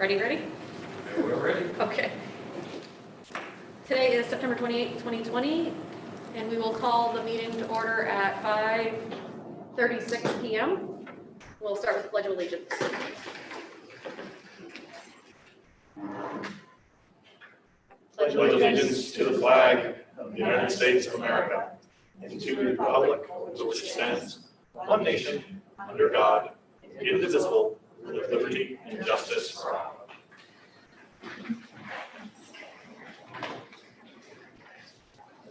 Ready? We're ready. Okay. Today is September 28th, 2020, and we will call the meeting to order at 5:36 p.m. We'll start with the Pledge of Allegiance. Pledge allegiance to the flag of the United States of America and to the republic for which it stands, one nation, under God, indivisible, with liberty and justice for all.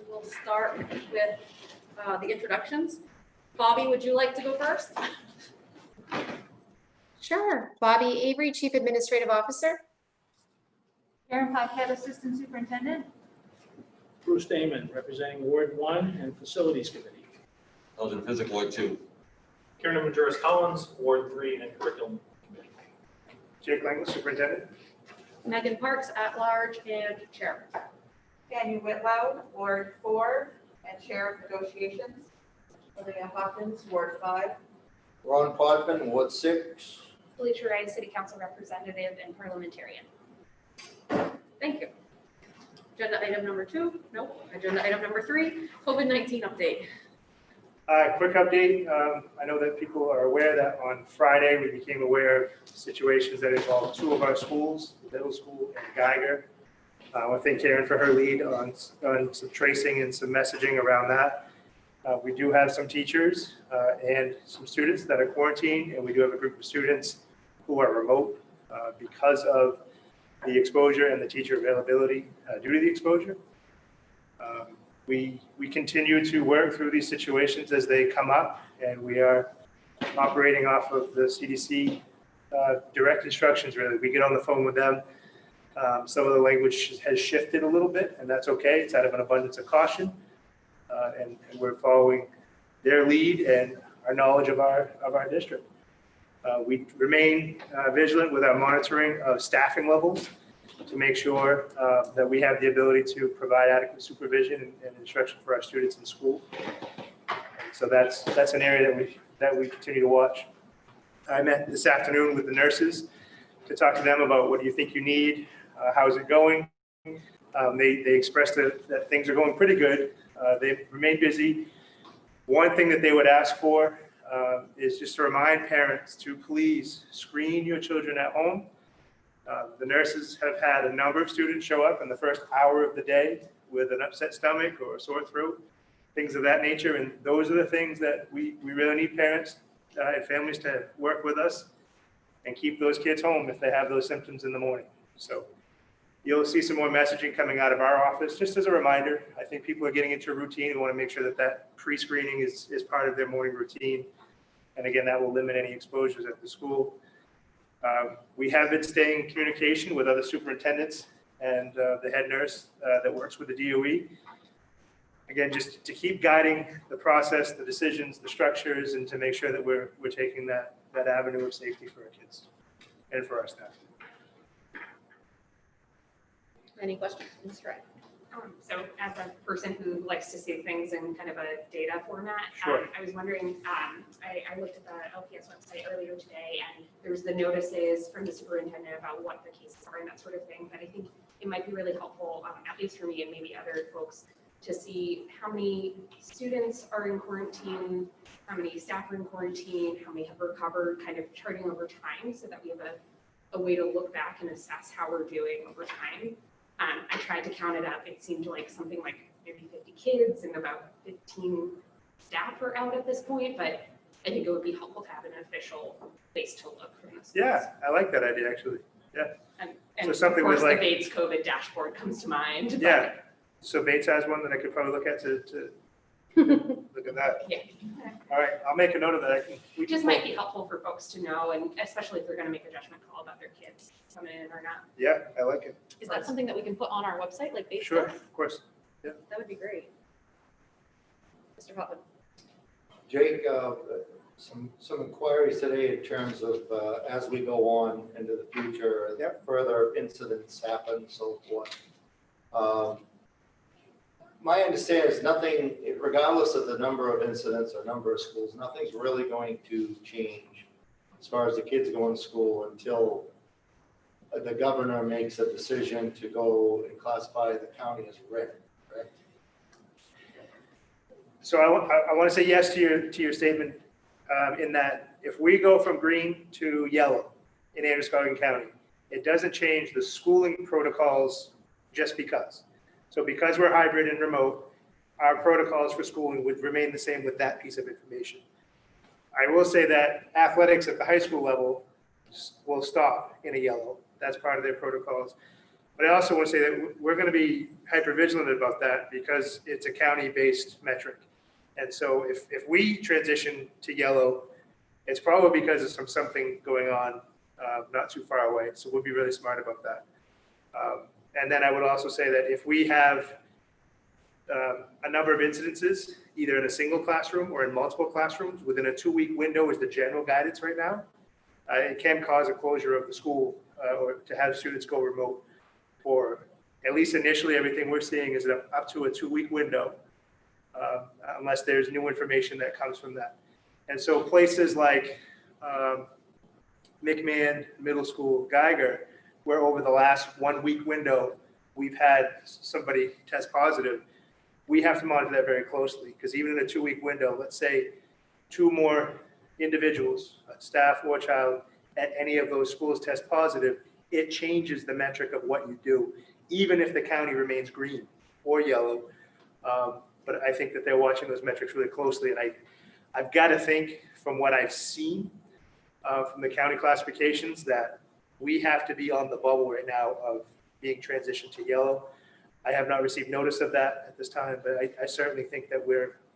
We'll start with the introductions. Bobby, would you like to go first? Sure. Bobby Avery, Chief Administrative Officer. Karen Paquette, Assistant Superintendent. Bruce Damon, representing Ward 1 and Facilities Committee. I was in Physical Ward 2. Karen Majoris Collins, Ward 3 and Curriculum Committee. Jake Langley, Superintendent. Megan Parks, at large and chair. Fanny Whitlow, Ward 4, and Chair of Negotiations. Olivia Hawkins, Ward 5. Ron Podman, Ward 6. Felicia Rice, City Council Representative and Parliamentarian. Thank you. Agenda item number 2. Nope. Agenda item number 3, COVID-19 update. Quick update. I know that people are aware that on Friday we became aware of situations that involved 2 of our schools, middle school and Geiger. I want to thank Karen for her lead on some tracing and some messaging around that. We do have some teachers and some students that are quarantined, and we do have a group of students who are remote because of the exposure and the teacher availability due to the exposure. We continue to work through these situations as they come up, and we are operating off of the CDC direct instructions, really. We get on the phone with them. Some of the language has shifted a little bit, and that's okay. It's out of an abundance of caution, and we're following their lead and our knowledge of our district. We remain vigilant with our monitoring of staffing levels to make sure that we have the ability to provide adequate supervision and instruction for our students in school. So that's an area that we continue to watch. I met this afternoon with the nurses to talk to them about what do you think you need, how's it going. They expressed that things are going pretty good. They remain busy. One thing that they would ask for is just to remind parents to please screen your children at home. The nurses have had a number of students show up in the first hour of the day with an upset stomach or a sore throat, things of that nature. And those are the things that we really need parents and families to work with us and keep those kids home if they have those symptoms in the morning. So you'll see some more messaging coming out of our office. Just as a reminder, I think people are getting into a routine. We want to make sure that pre-screening is part of their morning routine. And again, that will limit any exposures at the school. We have been staying in communication with other superintendents and the head nurse that works with the DOE. Again, just to keep guiding the process, the decisions, the structures, and to make sure that we're taking that avenue of safety for our kids and for our staff. Any questions, Ms. Wright? So as a person who likes to see things in kind of a data format, Sure. I was wondering, I looked at the LPS website earlier today, and there's the notices from the superintendent about what the cases are and that sort of thing. But I think it might be really helpful, at least for me and maybe other folks, to see how many students are in quarantine, how many staff are in quarantine, how many have recovered, kind of charting over time so that we have a way to look back and assess how we're doing over time. I tried to count it up. It seemed like something like maybe 50 kids and about 15 staff are out at this point, but I think it would be helpful to have an official place to look from this. Yeah, I like that idea, actually. Yeah. And So something of course, with like- the Bates COVID dashboard comes to mind. but- Yeah. So Bates has one that I could probably look at to look at that. Yeah. All right, I'll make a note of that. It just might be helpful for folks to know, and especially if they're going to make a judgment call about their kids coming in or not. Yeah, I like it. Is that something that we can put on our website, like Facebook? Sure, of course. That would be great. Mr. Hoffman? Jake, some inquiries today in terms of as we go on into the future, further incidents happen, so forth. My understanding is nothing, regardless of the number of incidents or number of schools, nothing's really going to change as far as the kids going to school until the governor makes a decision to go and classify the county as red, correct? So I want to say yes to your statement in that if we go from green to yellow in Androscoggin County, it doesn't change the schooling protocols just because. So because we're hybrid and remote, our protocols for schooling would remain the same with that piece of information. I will say that athletics at the high school level will stop in a yellow. That's part of their protocols. But I also want to say that we're going to be hyper vigilant about that because it's a county-based metric. And so if we transition to yellow, it's probably because of something going on not too far away. So we'll be really smart about that. And then I would also say that if we have a number of incidences, either in a single classroom or in multiple classrooms, within a 2-week window is the general guidance right now. It can cause a closure of the school or to have students go remote. For at least initially, everything we're seeing is up to a 2-week window, unless there's new information that comes from that. And so places like McMahon Middle School, Geiger, where over the last 1-week window, we've had somebody test positive, we have to monitor that very closely because even in a 2-week window, let's say 2 more individuals, staff or child, at any of those schools test positive, it changes the metric of what you do, even if the county remains green or yellow. But I think that they're watching those metrics really closely. And I've got to think from what I've seen from the county classifications that we have to be on the bubble right now of being transitioned to yellow. I have not received notice of that at this time, but I certainly think that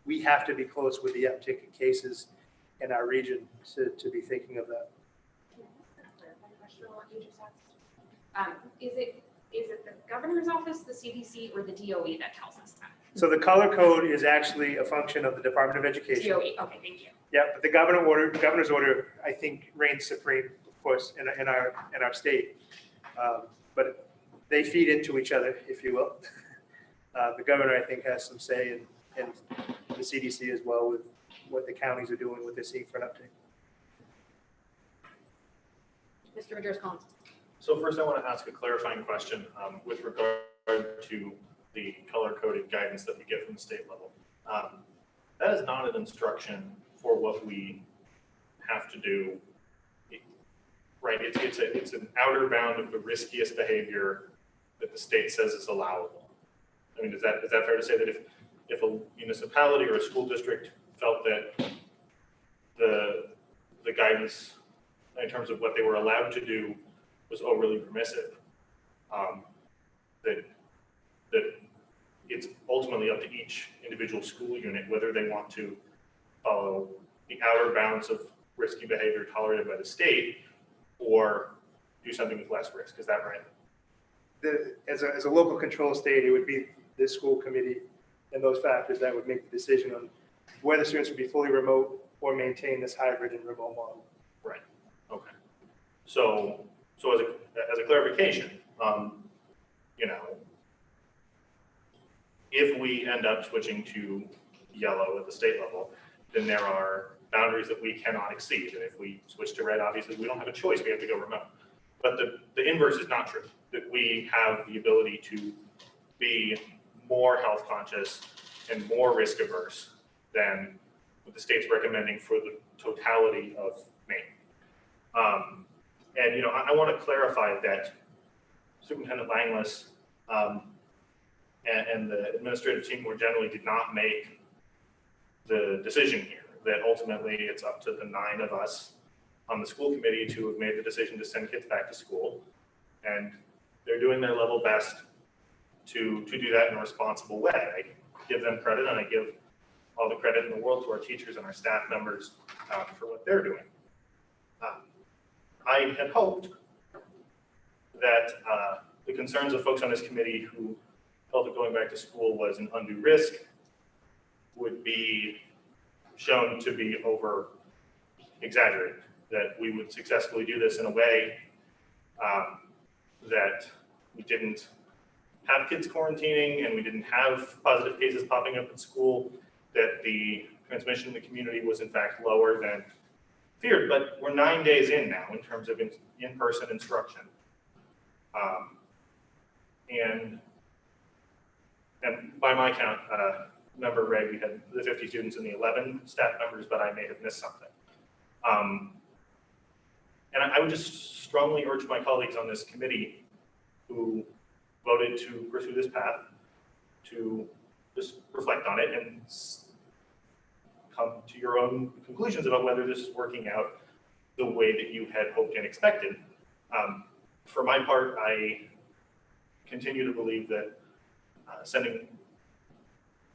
we have to be close with the uptick in cases in our region to be thinking of that. Question on what you just asked. Is it the governor's office, the CDC, or the DOE that tells us that? So the color code is actually a function of the Department of Education. DOE, okay, thank you. Yeah, but the governor's order, I think, reigns supreme, of course, in our state. But they feed into each other, if you will. The governor, I think, has some say in the CDC as well with what the counties are doing, what they're seeing for an uptake. Mr. Madris-Collins. So first I want to ask a clarifying question with regard to the color-coded guidance that we get from the state level. That is not an instruction for what we have to do, right? It's an outer bound of the riskiest behavior that the state says is allowable. I mean, is that fair to say that if a municipality or a school district felt that the guidance in terms of what they were allowed to do was overly permissive, that it's ultimately up to each individual school unit whether they want to follow the outer bounds of risky behavior tolerated by the state or do something with less risk. Is that right? As a local control state, it would be the school committee and those factors that would make the decision on whether students would be fully remote or maintain this hybrid and remote model. Right. Okay. So as a clarification, if we end up switching to yellow at the state level, then there are boundaries that we cannot exceed. And if we switch to red, obviously we don't have a choice. We have to go remote. But the inverse is not true, that we have the ability to be more health conscious and more risk averse than what the state's recommending for the totality of Maine. And I want to clarify that Superintendent Langless and the administrative team more generally did not make the decision here, that ultimately it's up to the 9 of us on the school committee to have made the decision to send kids back to school. And they're doing their level best to do that in a responsible way. I give them credit, and I give all the credit in the world to our teachers and our staff members for what they're doing. I had hoped that the concerns of folks on this committee who felt that going back to school was an undue risk would be shown to be over exaggerated, that we would successfully do this in a way that we didn't have kids quarantining and we didn't have positive cases popping up in school, that the transmission in the community was in fact lower than feared. But we're 9 days in now in terms of in-person instruction. And by my count, member Ray, we had the 50 students and the 11 staff members, but I may have missed something. And I would just strongly urge my colleagues on this committee who voted to pursue this path to just reflect on it and come to your own conclusions about whether this is working out the way that you had hoped and expected. For my part, I continue to believe that sending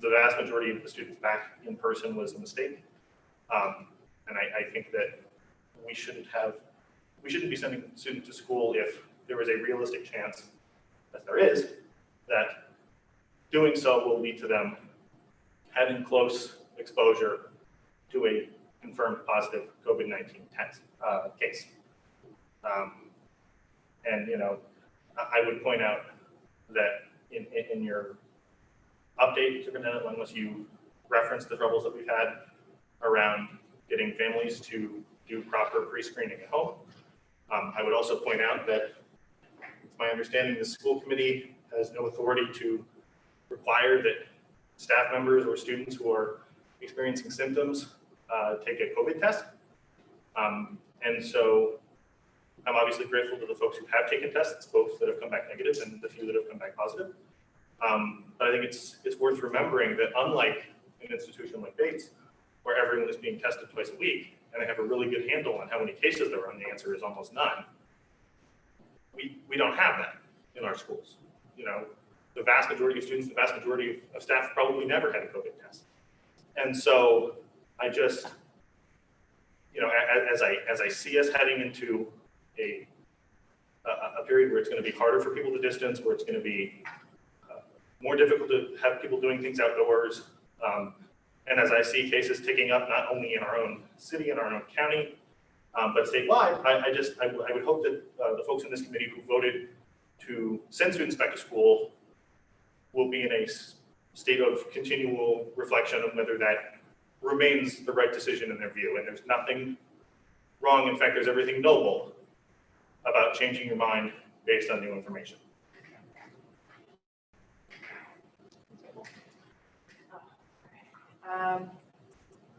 the vast majority of the students back in person was a mistake. And I think that we shouldn't be sending students to school if there was a realistic chance, as there is, that doing so will lead to them having close exposure to a confirmed positive COVID-19 case. And, you know, I would point out that in your update, Superintendent Lindless, you referenced the troubles that we've had around getting families to do proper pre-screening at home. I would also point out that it's my understanding the school committee has no authority to require that staff members or students who are experiencing symptoms take a COVID test. And so I'm obviously grateful to the folks who have taken tests, both that have come back negative and the few that have come back positive. But I think it's worth remembering that unlike an institution like Bates, where everyone is being tested twice a week, and they have a really good handle on how many cases there are, and the answer is almost none, we don't have that in our schools. You know, the vast majority of students, the vast majority of staff probably never had a COVID test. And so I just, you know, as I see us heading into a period where it's going to be harder for people to distance, where it's going to be more difficult to have people doing things outdoors, and as I see cases ticking up, not only in our own city and our own county, but statewide, I would hope that the folks in this committee who voted to send students back to school will be in a state of continual reflection on whether that remains the right decision in their view. And there's nothing wrong. In fact, there's everything noble about changing your mind based on new information.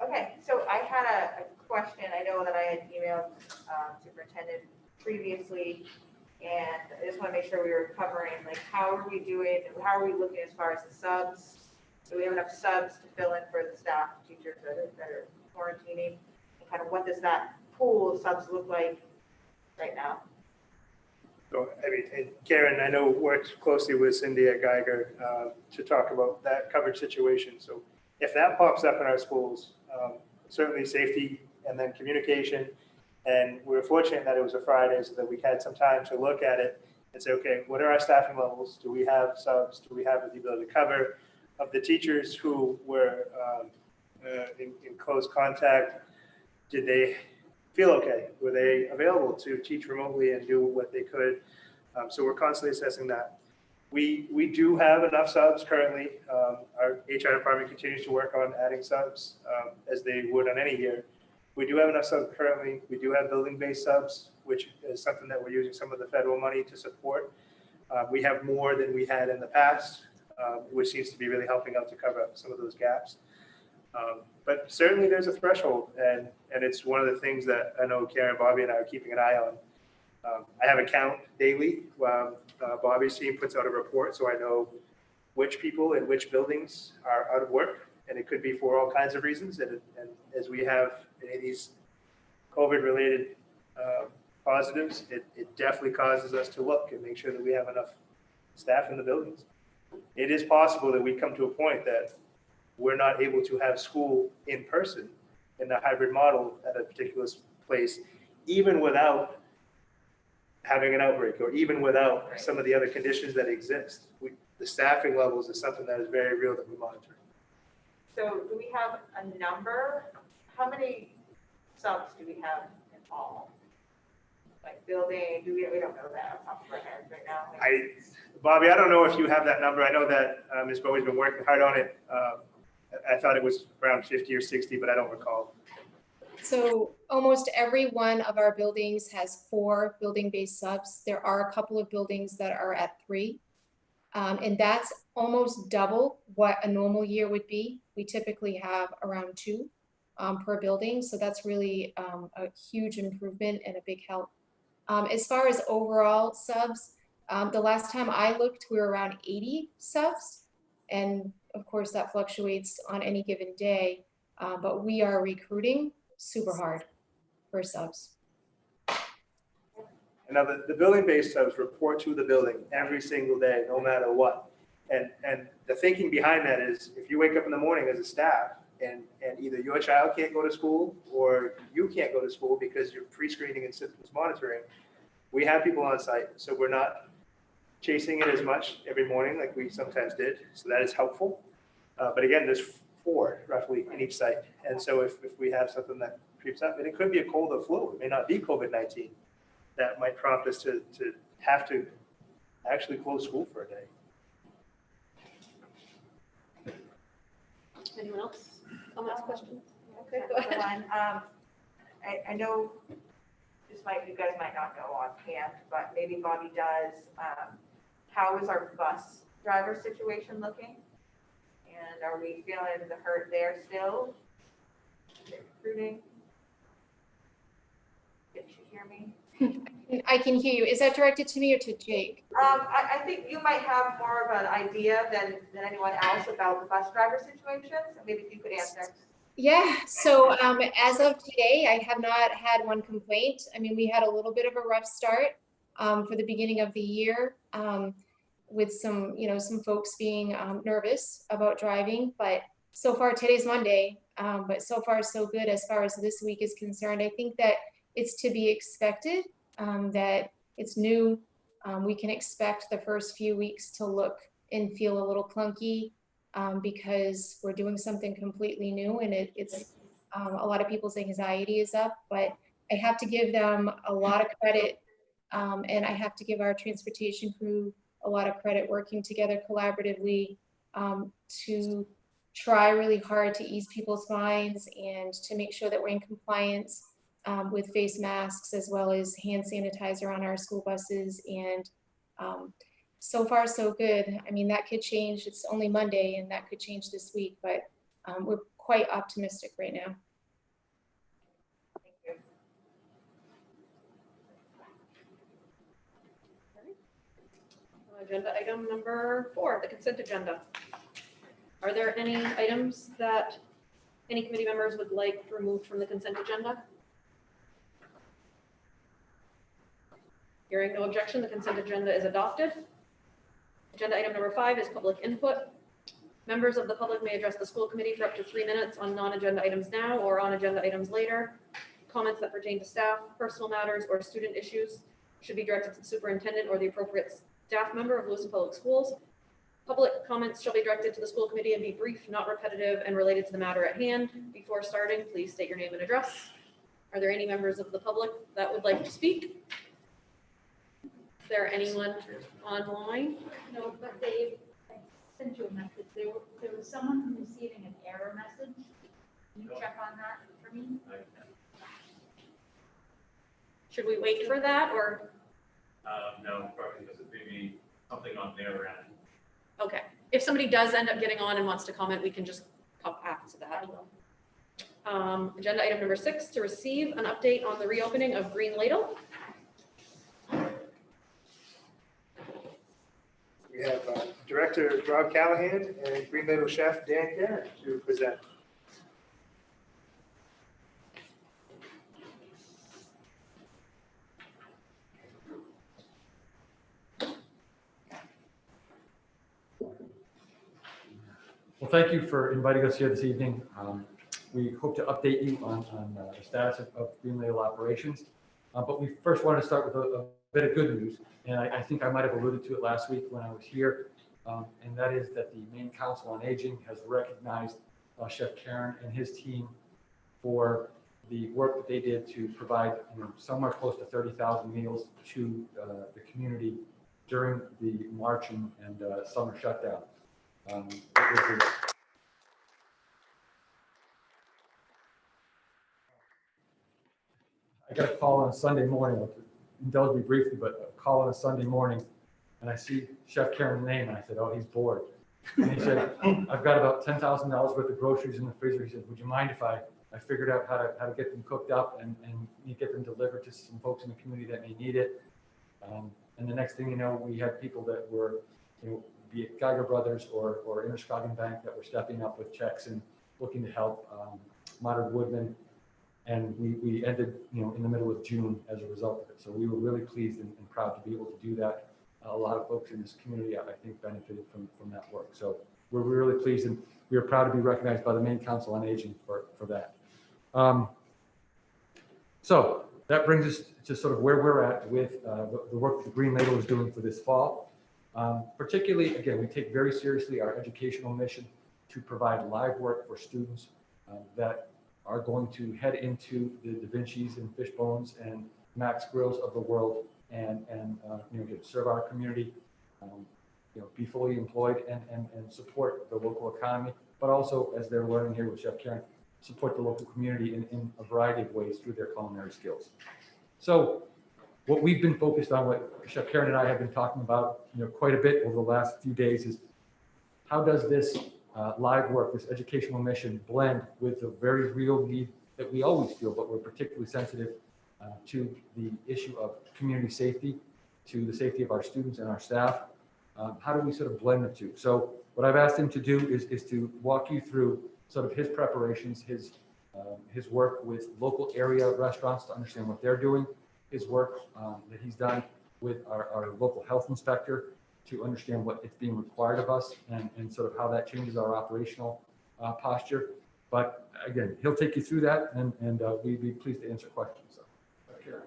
Okay, so I had a question. I know that I had emailed superintendent previously, and I just want to make sure we were covering, like, how are we doing, how are we looking as far as the subs? Do we have enough subs to fill in for the staff, teachers that are quarantining? And kind of what does that pool of subs look like right now? So, I mean, and Karen, I know worked closely with Cindy at Geiger to talk about that coverage situation. So if that pops up in our schools, certainly safety and then communication. And we were fortunate that it was a Friday so that we had some time to look at it and say, okay, what are our staffing levels? Do we have subs? Do we have the ability to cover? Of the teachers who were in close contact, did they feel okay? Were they available to teach remotely and do what they could? So we're constantly assessing that. We do have enough subs currently. Our HR department continues to work on adding subs as they would on any year. We do have enough subs currently. We do have building-based subs, which is something that we're using some of the federal money to support. We have more than we had in the past, which seems to be really helping out to cover up some of those gaps. But certainly there's a threshold, and it's one of the things that I know Karen, Bobby, and I are keeping an eye on. I have a count daily. Bobby's team puts out a report, so I know which people in which buildings are out of work, and it could be for all kinds of reasons. And as we have any of these COVID-related positives, it definitely causes us to look and make sure that we have enough staff in the buildings. It is possible that we come to a point that we're not able to have school in person in the hybrid model at a particular place, even without having an outbreak or even without some of the other conditions that exist. The staffing levels is something that is very real that we monitor. So do we have a number? How many subs do we have in all? Like building, we don't know that off the top of our heads right now. Bobby, I don't know if you have that number. I know that Ms. Bowie's been working hard on it. I thought it was around 50 or 60, but I don't recall. So almost every one of our buildings has 4 building-based subs. There are a couple of buildings that are at 3. And that's almost double what a normal year would be. We typically have around 2 per building. So that's really a huge improvement and a big help. As far as overall subs, the last time I looked, we were around 80 subs. And of course, that fluctuates on any given day. But we are recruiting super hard for subs. And now the building-based subs report to the building every single day, no matter what. And the thinking behind that is if you wake up in the morning as a staff and either your child can't go to school or you can't go to school because you're pre-screening and symptoms monitoring, we have people on site. So we're not chasing it as much every morning like we sometimes did. So that is helpful. But again, there's 4 roughly in each site. And so if we have something that creeps up, and it could be a cold or flu, it may not be COVID-19, that might prompt us to have to actually close school for a day. Anyone else? Comments, questions? Okay, Okay, go ahead. I know you guys might not know offhand, but maybe Bobby does. How is our bus driver situation looking? And are we feeling the hurt there still? Recruiting? Did you hear me? I can hear you. Is that directed to me or to Jake? I think you might have more of an idea than anyone else about the bus driver situation, so maybe if you could answer. Yeah, so as of today, I have not had one complaint. I mean, we had a little bit of a rough start for the beginning of the year with some folks being nervous about driving, but so far, today's Monday, but so far so good as far as this week is concerned. I think that it's to be expected that it's new. We can expect the first few weeks to look and feel a little clunky because we're doing something completely new, and it's a lot of people's anxiety is up, but I have to give them a lot of credit, and I have to give our transportation crew a lot of credit working together collaboratively to try really hard to ease people's minds and to make sure that we're in compliance with face masks as well as hand sanitizer on our school buses. And so far so good. I mean, that could change. It's only Monday and that could change this week, but we're quite optimistic right now. Thank you. Agenda item number 4, the consent agenda. Are there any items that any committee members would like removed from the consent agenda? Hearing no objection, the consent agenda is adopted. Agenda item number 5 is public input. Members of the public may address the school committee for up to 3 minutes on non-agenda items now or on agenda items later. Comments that pertain to staff, personal matters, or student issues should be directed to the superintendent or the appropriate staff member of Lewiston Public Schools. Public comments shall be directed to the school committee and be brief, not repetitive, and related to the matter at hand. Before starting, please state your name and address. Are there any members of the public that would like to speak? Is there anyone online? No, but Dave, I sent you a message. There was someone receiving an error message. Can you check on that for me? Should we wait for that or? No, probably because it may be something on their end. Okay. If somebody does end up getting on and wants to comment, we can just pop back to that. Agenda item number 6, to receive an update on the reopening of Green Ladle. We have Director Rob Callahan and Green Ladle Chef Dan Karen to present. Well, thank you for inviting us here this evening. We hope to update you on the status of Green Ladle operations. But we first want to start with a bit of good news. And I think I might have alluded to it last week when I was here. And that is that the Maine Council on Aging has recognized Chef Karen and his team for the work that they did to provide somewhere close to 30,000 meals to the community during the March and summer shutdown. I got a call on a Sunday morning, I'll indulge me briefly, but a call on a Sunday morning, and I see Chef Karen's name, and I said, oh, he's bored. And he said, I've got about $10,000 worth of groceries in the freezer. He said, would you mind if I figured out how to get them cooked up and get them delivered to some folks in the community that may need it. And the next thing you know, we had people that were, be it Geiger Brothers or Interscoggin Bank that were stepping up with checks and looking to help Modern Woodman. And we ended, in the middle of June as a result of it. So we were really pleased and proud to be able to do that. A lot of folks in this community, I think, benefited from that work. So we're really pleased, and we are proud to be recognized by the Maine Council on Aging for that. So that brings us to sort of where we're at with the work that the Green Label is doing for this fall. Particularly, again, we take very seriously our educational mission to provide live work for students that are going to head into the Da Vinci's and Fishbones and Max Grills of the world and serve our community, be fully employed and support the local economy, but also, as they're learning here with Chef Karen, support the local community in a variety of ways through their culinary skills. So what we've been focused on, what Chef Karen and I have been talking about quite a bit over the last few days, is how does this live work, this educational mission, blend with the very real need that we always feel, but we're particularly sensitive to the issue of community safety, to the safety of our students and our staff. How do we sort of blend the two? So what I've asked him to do is to walk you through sort of his preparations, his work with local area restaurants to understand what they're doing, his work that he's done with our local health inspector to understand what is being required of us and sort of how that changes our operational posture. But again, he'll take you through that, and we'd be pleased to answer questions. So, Karen.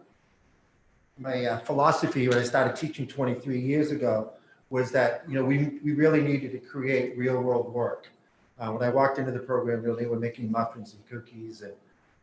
My philosophy when I started teaching 23 years ago was that we really needed to create real world work. When I walked into the program, they were making muffins and cookies,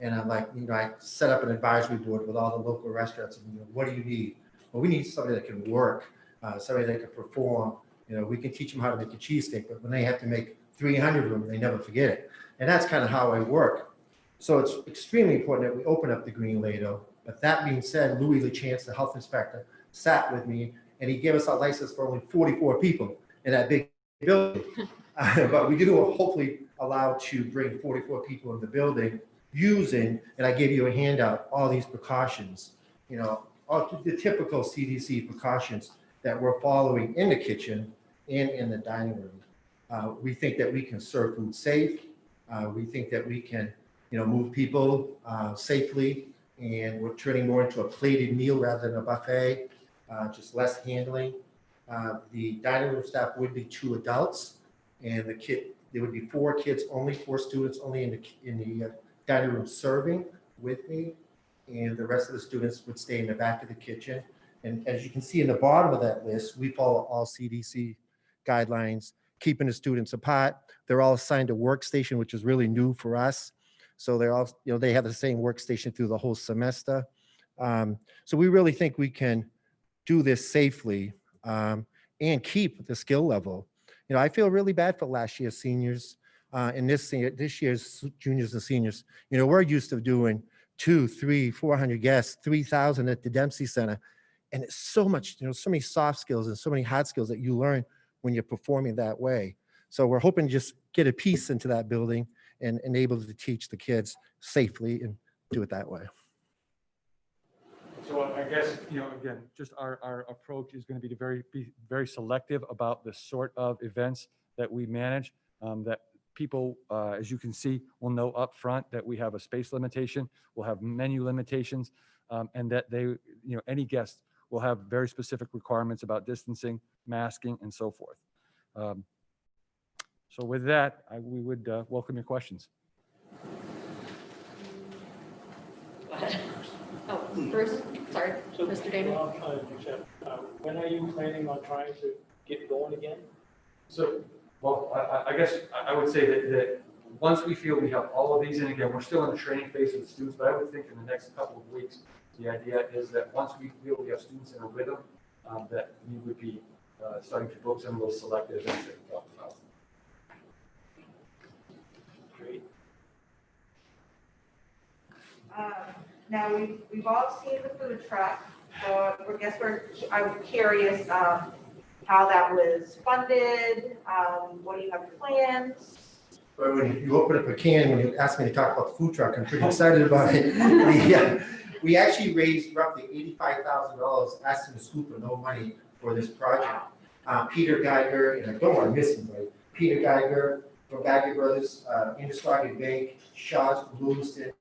and I'm like, I set up an advisory board with all the local restaurants, and what do you need? Well, we need somebody that can work, somebody that can perform. We can teach them how to make a cheesesteak, but when they have to make 300 of them, they never forget it. And that's kind of how I work. So it's extremely important that we open up the Green Ladle. But that being said, Louis LeChance, the health inspector, sat with me, and he gave us a license for only 44 people in that big building. But we do hopefully allow to bring 44 people in the building using, and I gave you a handout, all these precautions, all the typical CDC precautions that we're following in the kitchen and in the dining room. We think that we can serve food safe. We think that we can, move people safely, and we're turning more into a plated meal rather than a buffet, just less handling. The dining room staff would be 2 adults, and there would be 4 kids only, 4 students only in the dining room serving with me, and the rest of the students would stay in the back of the kitchen. And as you can see in the bottom of that list, we follow all CDC guidelines, keeping the students apart. They're all assigned a workstation, which is really new for us. So they're all, they have the same workstation through the whole semester. So we really think we can do this safely and keep the skill level. I feel really bad for last year's seniors and this year's juniors and seniors. We're used to doing 200, 300, 400 guests, 3,000 at the Dempsey Center. And it's so much, so many soft skills and so many hard skills that you learn when you're performing that way. So we're hoping to just get a piece into that building and able to teach the kids safely and do it that way. So I guess, again, just our approach is going to be very selective about the sort of events that we manage, that people, as you can see, will know up front that we have a space limitation, we'll have menu limitations, and that they, any guest will have very specific requirements about distancing, masking, and so forth. So with that, we would welcome your questions. Go ahead. Oh, Bruce, sorry, So, Mr. Damon. When are you planning on trying to get going again? So, well, I guess I would say that once we feel we have all of these, and again, we're still in the training phase with students, but I would think in the next couple of weeks, the idea is that once we feel we have students in a rhythm, that we would be starting to book some of those selected events that we talked about. Great. Now, we've all seen the food truck, so I guess I'm curious, how that was funded, what do you have plans? But when you open up a can, when you ask me to talk about the food truck, I'm pretty excited about it. We actually raised roughly $85,000 asking the school for no money for this project. Peter Geiger, and I don't want to miss anybody, Peter Geiger from Geiger Brothers, Industarted Bank, Shaw's from Lewiston,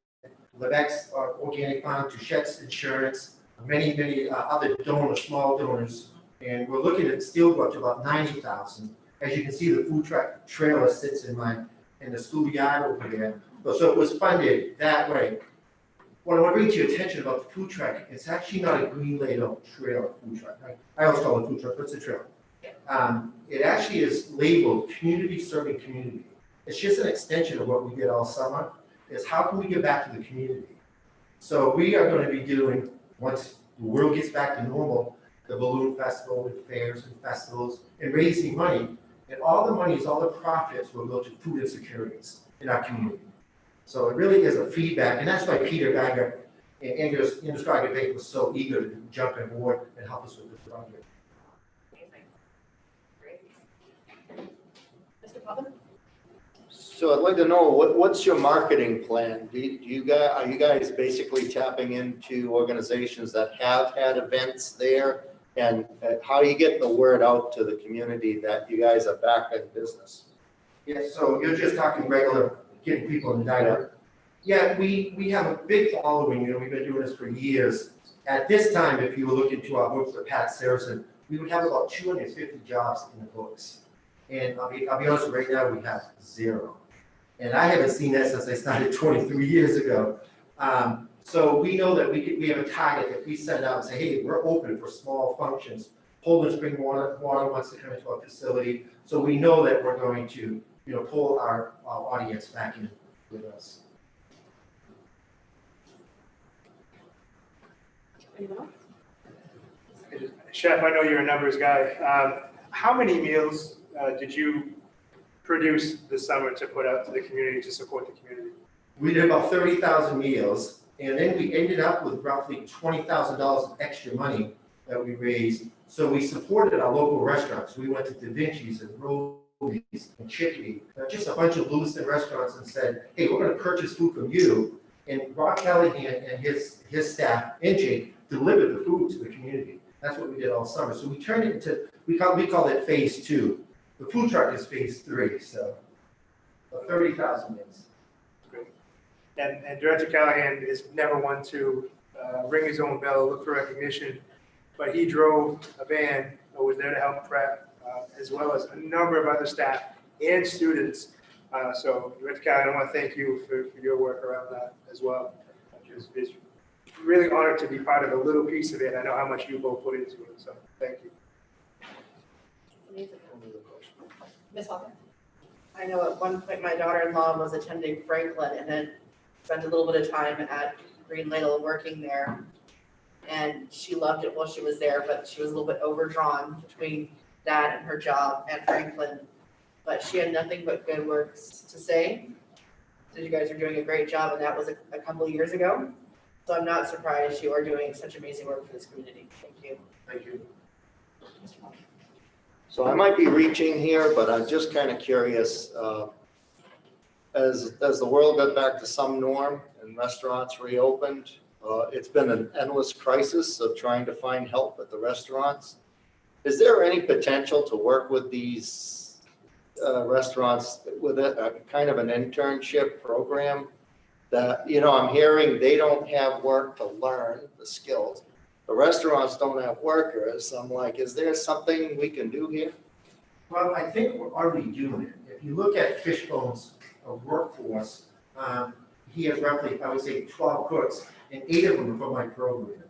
Levesque's Organic Farm, Touchette's Insurance, many other donors, small donors. And we're looking at still go up to about 90,000. As you can see, the food truck trailer sits in the schoolyard over there. So it was funded that way. What I want to bring to your attention about the food truck, it's actually not a green laid out trailer food truck. I always call it a food truck, but it's a trailer. It actually is labeled community serving community. It's just an extension of what we did all summer, is how can we give back to the community? So we are going to be doing, once the world gets back to normal, the balloon festival and fairs and festivals and raising money. And all the monies, all the profits will go to food insecurities in our community. So it really is a feedback, and that's why Peter Geiger and Industarted Bank was so eager to jump on board and help us with this project. Amazing. Great. Mr. Putnam? So I'd like to know, what's your marketing plan? Are you guys basically tapping into organizations that have had events there? And how are you getting the word out to the community that you guys are back in business? Yeah, so you're just talking regular, getting people in the dialogue. Yeah, we have a big following, we've been doing this for years. At this time, if you were looking to our books with Pat Saracen, we would have about 250 jobs in the books. And I'll be honest, right now we have 0. And I haven't seen that since I started 23 years ago. So we know that we have a target. If we send out and say, hey, we're open for small functions. Poland Spring Water wants to come into our facility. So we know that we're going to, pull our audience back in with us. Anyone else? Chef, I know you're a numbers guy. How many meals did you produce this summer to put out to the community, to support the community? We did about 30,000 meals. And then we ended up with roughly $20,000 of extra money that we raised. So we supported our local restaurants. We went to Da Vinci's and Rollies and Chickadee, just a bunch of Lewiston restaurants, and said, hey, we're going to purchase food from you. And Rob Callahan and his staff and Jake delivered the food to the community. That's what we did all summer. So we turned it into, we call it phase 2. The food truck is phase 3. So 30,000 meals. And Director Callahan is never one to ring his own bell, look for recognition, but he drove a van that was there to help prep, as well as a number of other staff and students. So Director Callahan, I want to thank you for your work around that as well. It's really honored to be part of a little piece of it. I know how much you both put into it, so thank you. Amazing. Ms. Hawkins? I know at one point my daughter-in-law was attending Franklin and then spent a little bit of time at Green Ladle working there. And she loved it while she was there, but she was a little bit overdrawn between that and her job at Franklin. But she had nothing but good words to say. So you guys are doing a great job, and that was a couple of years ago. So I'm not surprised you are doing such amazing work for this community. Thank you. Thank you. So I might be reaching here, but I'm just kind of curious, as the world got back to some norm and restaurants reopened, it's been an endless crisis of trying to find help at the restaurants. Is there any potential to work with these restaurants with a kind of an internship program that, I'm hearing they don't have work to learn the skills. The restaurants don't have workers. I'm like, is there something we can do here? Well, I think we're already doing it. If you look at Fishbone's workforce, he has roughly, I would say, 12 cooks, and 8 of them are from my program.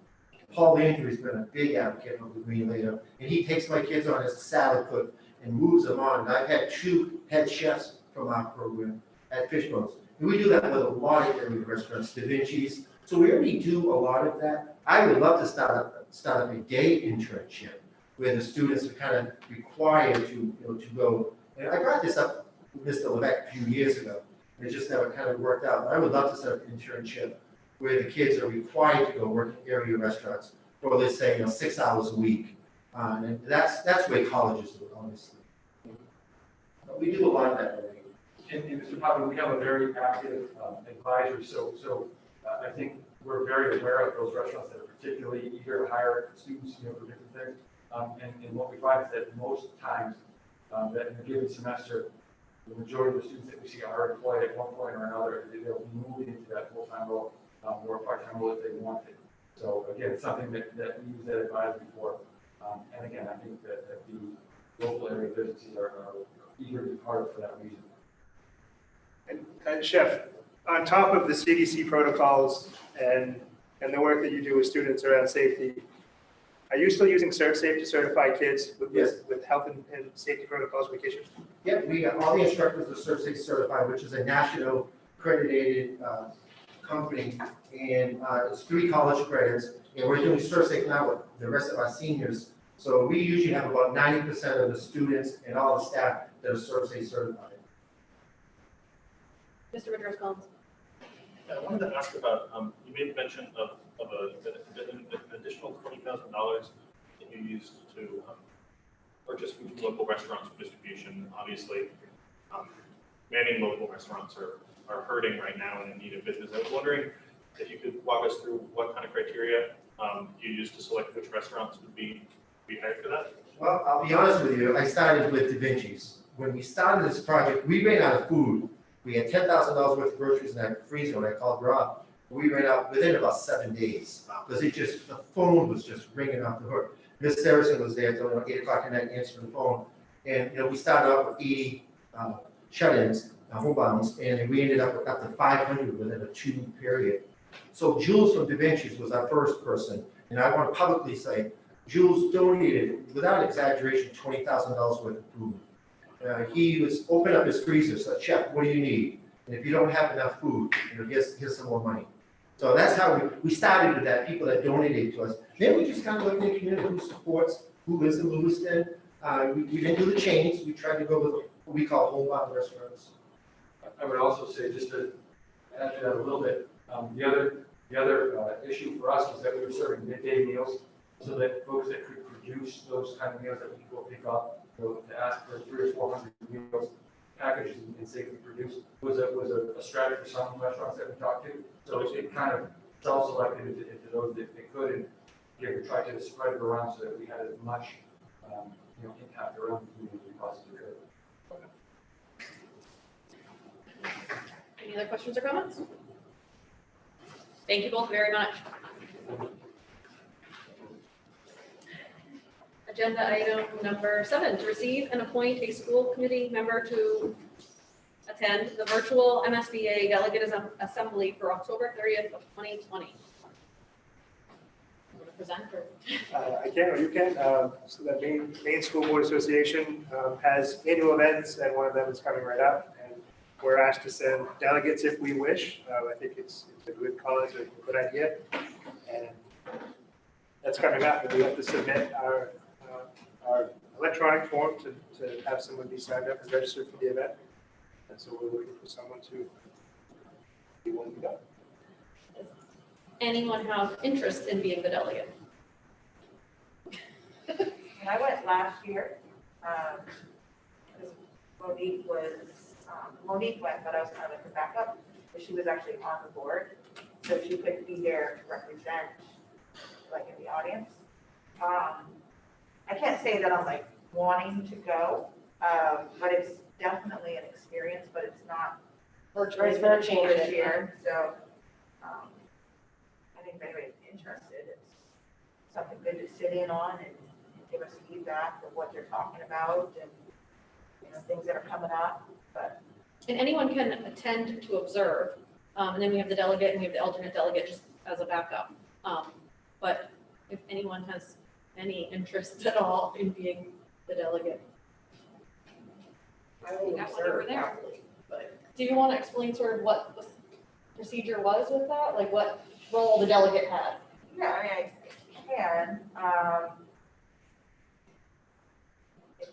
Paul Landry's been a big advocate of the Green Ladle, and he takes my kids on as a salad cook and moves them on. And I've had 2 head chefs from our program at Fishbone's. And we do that with a lot of area restaurants, Da Vinci's. So we already do a lot of that. I would love to start up a day internship where the students are kind of required to go. And I brought this up with Mr. Levesque a few years ago. It just never kind of worked out. But I would love to set up an internship where the kids are required to go work in area restaurants for, let's say, 6 hours a week. And that's where colleges do it, honestly. But we do a lot of that already. And Mr. Poppy, we have a very active advisory, so I think we're very aware of those restaurants that are particularly eager to hire students, for different things. And what we find is that most times, that in a given semester, the majority of the students that we see are employed at one point or another, they'll be moved into that full-time role, or part-time role if they want it. So again, it's something that we use that advisory for. And again, I think that the local area businesses are eager to be part of it for that reason. And Chef, on top of the CDC protocols and the work that you do with students around safety, are you still using ServSafe to certify kids with health and safety protocols for vacation? Yep, all the instructors are ServSafe certified, which is a national accredited company, and it's 3 college credits, and we're doing ServSafe now with the rest of our seniors. So we usually have about 90% of the students and all the staff that are ServSafe certified. Mr. Woodruff-Collins. I wanted to ask about, you made mention of an additional $20,000 that you used to purchase food from local restaurants for distribution. Obviously, many local restaurants are hurting right now and in need of business. I was wondering if you could walk us through what kind of criteria you used to select which restaurants would be hired for that? Well, I'll be honest with you, I started with Da Vinci's. When we started this project, we ran out of food. We had $10,000 worth of groceries in that freezer when I called Rob. We ran out within about 7 days, because the phone was just ringing off the hook. Miss Saracen was there until 8 o'clock at night answering the phone. And, we started off with 80 shut-ins, homebounds, and we ended up with up to 500 within a 2-week period. So Jules from Da Vinci's was our first person, and I want to publicly say, Jules donated, without exaggeration, $20,000 worth of food. He was open up his freezer, said, "Chef, what do you need? And if you don't have enough food, here's some more money." So that's how we started with that, people that donated to us. Then we just kind of looked in the community who supports, who lives in Lewiston. We didn't do the chains, we tried to go with what we call homebound restaurants. I would also say, just to add to that a little bit, the other issue for us was that we were serving midday meals, so that folks that could produce those kind of meals that we could go pick up, to ask for 300 or 400 meals, packages and safely produced, was a strategy for some restaurants that we talked to. So it kind of self-selected into those that they could, and we tried to spread it around so that we had as much impact around the community as we possibly could. Any other questions or comments? Thank you both very much. Agenda item number 7, to receive and appoint a school committee member to attend the virtual MSBA Delegate Assembly for October 30th of 2020. Want to present or? I can, or you can. So the Maine School Board Association has annual events, and one of them is coming right up. And we're asked to send delegates if we wish. I think it's a good cause, a good idea. And that's coming up, and we have to submit our electronic form to have someone be signed up and registered for the event. And so we're looking for someone to be willing to go. Does anyone have interest in being the delegate? And I went last year, because Monique went, but I was kind of like the backup, but she was actually on the board, so she couldn't be there to represent, like, in the audience. I can't say that I'm like wanting to go, but it's definitely an experience, but it's not virtual this year, so I think if anybody's interested, it's something good to sit in on and give us feedback of what they're talking about and, things that are coming up, but. And anyone can attend to observe, and then we have the delegate and we have the alternate delegate just as a backup. But if anyone has any interest at all in being the delegate. I will got one observe over there. happily, but Do you want to explain sort of what the procedure was with that? Like what role the delegate had? Yeah, I mean, I can.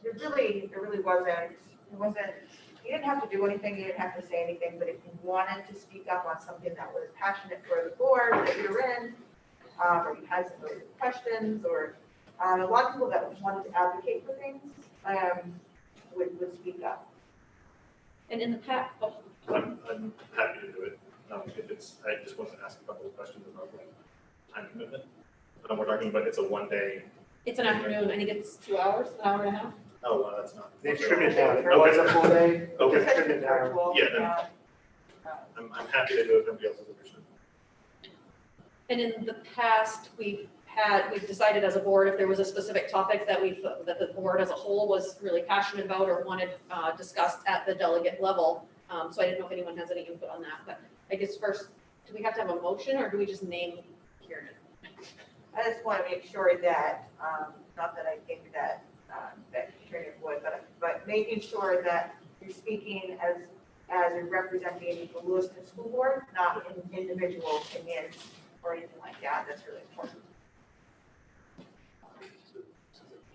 It really wasn't you didn't have to do anything, you didn't have to say anything, but if you wanted to speak up on something that was passionate for the board that you're in, or you had some really good questions, or a lot of people that wanted to advocate for things, would speak up. And in the past, I'm happy to do it. If it's, I just want to ask a couple of questions about like time commitment. We're talking about it's a 1 day. it's an afternoon, I think it's 2 hours, an hour and a half. Oh, well, that's not. They've trimmed it down. It was a full day. Okay. They've trimmed it down. Virtual, Yeah, then- I'm happy to do it if nobody else is interested. And in the past, we've decided as a board, if there was a specific topic that that the board as a whole was really passionate about or wanted discussed at the delegate level. So I didn't know if anyone has any input on that, but I guess first, do we have to have a motion or do we just name Kieran? I just want to make sure that, not that I think that, that Kieran would, but making sure that you're speaking as representing the Lewiston School Board, not in individual opinions or anything like that. That's really important.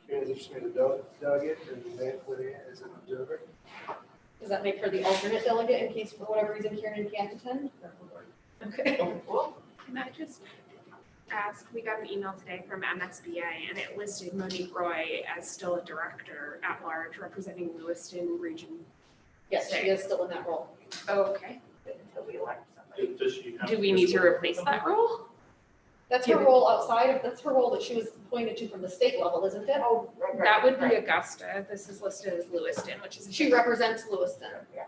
Kieran's interested in the delegate and Nate as an observer. Does that make her the alternate delegate in case for whatever reason Kieran can't attend? Okay. Cool. Can I just ask, we got an email today from MSBA and it listed Monique Roy as still a director at large representing Lewiston region. Yes, she is still in that role. Okay. Until we elect somebody. Does she have? Do we need to replace that role? That's her role outside of, that's her role that she was appointed to from the state level, isn't it? Oh, right, right. That would be right. Augusta. This is listed as Lewiston, which is. She represents Lewiston, Yeah.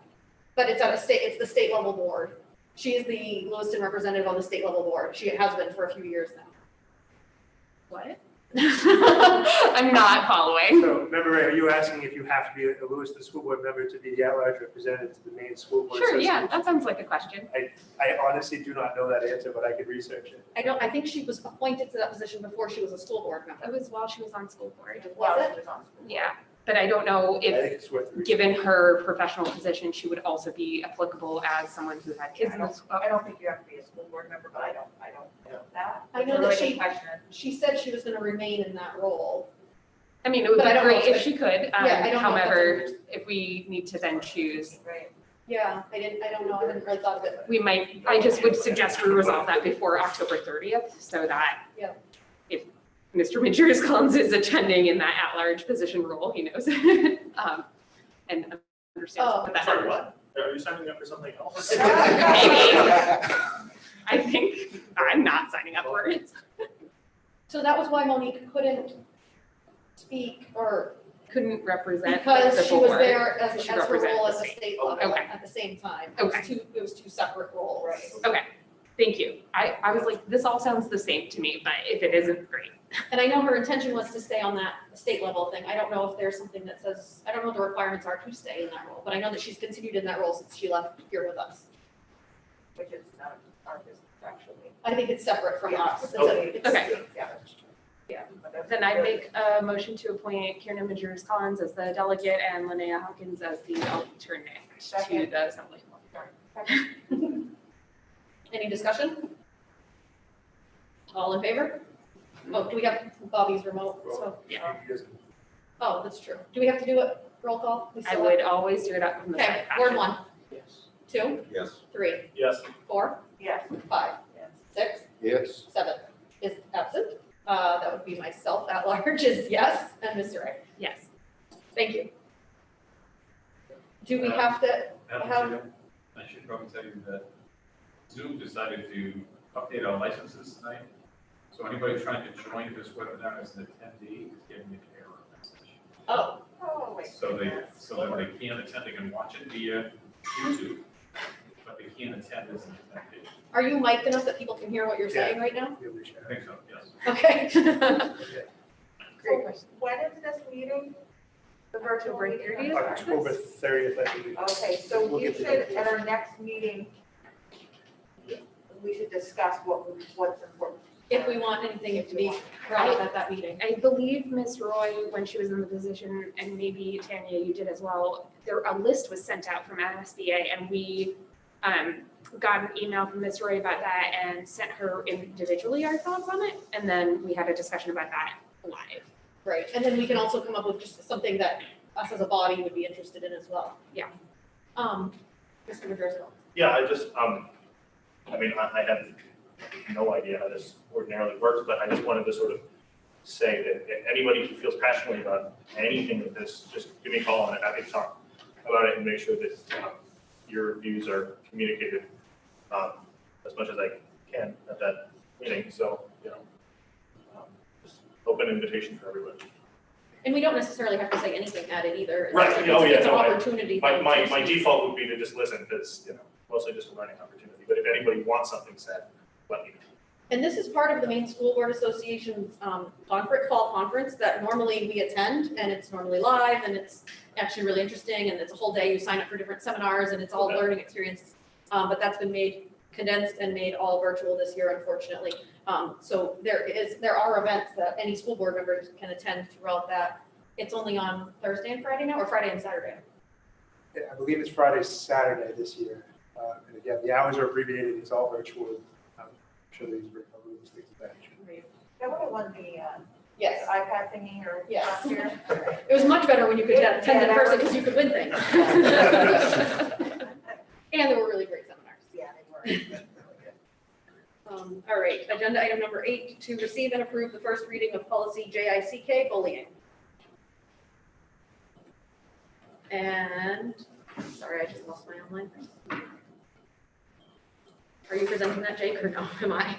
but it's it's the state level board. She is the Lewiston representative on the state level board. She has been for a few years now. What? I'm not following. So remember, Ray, are you asking if you have to be a Lewiston School Board member to be the at-large representative to the main school board? Sure, yeah, association? that sounds like a question. I honestly do not know that answer, but I could research it. I think she was appointed to that position before she was a school board member. It was while she was on school board. While Was she was on school board. Yeah, but I don't know I if, think it's worth the research. given her professional position, she would also be applicable as someone who had kids in the school. I don't think you have to be a school board member, but I don't know that. I know It's a that really she- good question. She said she was gonna remain in that role. I mean, it would But I be don't know great if if she could. Yeah, I don't know if that's However, under- if we need to then choose, Right. Yeah, I don't know, I hadn't really thought of it. we might, I just would suggest we resolve that before October 30th so that Yeah. if Mr. Majerus Collins is attending in that at-large position role, he knows it. And understands Oh. what that Sorry, is. what? Are you signing up for something else? Maybe. I think I'm not signing up for it. So that was why Monique couldn't speak or Couldn't represent because the she was board. there as She her represented role the as a state. state level Okay. at the same time. Okay. It was two separate roles. Right. Okay, thank you. I was like, this all sounds the same to me, but if it isn't, great. And I know her intention was to stay on that state level thing. I don't know if there's something that says, I don't know what the requirements are to stay in that role, but I know that she's continued in that role since she left here with us. Which is not our business, actually. I think it's separate from us. It's Okay. yeah. Yeah. but that's Then I good. make a motion to appoint Kieran Majerus Collins as the delegate and Linnea Hawkins as the alternate to Second. the assembly. Any discussion? All in favor? Oh, do we have Bobby's remote? So, Yeah. He doesn't- oh, that's true. Do we have to do it roll call? We I still would have- always do it up from the Okay, side. Ward 1, Yes. 2, Yes. 3, Yes. 4, Yes. 5, Yes. 6, Yes. 7 is absent. That would be myself at large is yes, and Mr. Ray. Yes. Thank you. Do we have to, Madam How- Chair, I should probably tell you that Zoom decided to update our licenses tonight. So anybody trying to join this webinar as an attendee is getting an error message. oh, Oh, wait. So that they can attend, they can watch it via YouTube, but they can't attend as an attendee. are you mic'd enough that people can hear what you're saying right now? You'll be sure. I think so, yes. Okay. So when is this meeting? The virtual October meeting? 30th? October 30th, I believe. Okay, so We'll we get to should, that. at our next meeting, we should discuss what's important. If we want anything to be brought up at that meeting. I believe Ms. Roy, when she was in the position, and maybe Tanya, you did as well, a list was sent out from MSBA and we got an email from Ms. Roy about that and sent her individually our thoughts on it. And then we had a discussion about that live. Right, and then we can also come up with just something that us as a body would be interested in as well. Yeah. Mr. Madrisco. Yeah, I just, I mean, I have no idea how this ordinarily works, but I just wanted to sort of say that if anybody who feels passionately about anything of this, just give me a call and I'm happy to talk about it and make sure that your views are communicated as much as I can at that meeting. So, you know, just open invitation for everybody. And we don't necessarily have to say anything at it either. Right, It's- oh, yeah, It's an no, opportunity. My then to- default would be to just listen because, you know, mostly just a learning opportunity. But if anybody wants something said, let me know. And this is part of the Maine School Board Association's conference, fall conference that normally we attend, and it's normally live, and it's actually really interesting, and it's a whole day, you sign up for different seminars, and it's all Okay. learning experiences. But that's been made condensed and made all virtual this year, unfortunately. So there are events that any school board members can attend throughout that. It's only on Thursday and Friday now, or Friday and Saturday? Yeah, I believe it's Friday, Saturday this year. And again, the hours are abbreviated, it's all virtual. I'm sure these things of that nature. That would have won the Yes. iPad thingy or Yes. last year. Alright. It was much better when you could Yeah, attend in that person was- because you could win things. And there were really great seminars. Yeah, they were. All right, agenda item number 8, to receive and approve the first reading of policy JICK bullying. And, sorry, I just lost my online. Are you presenting that, Jake, or no, am I?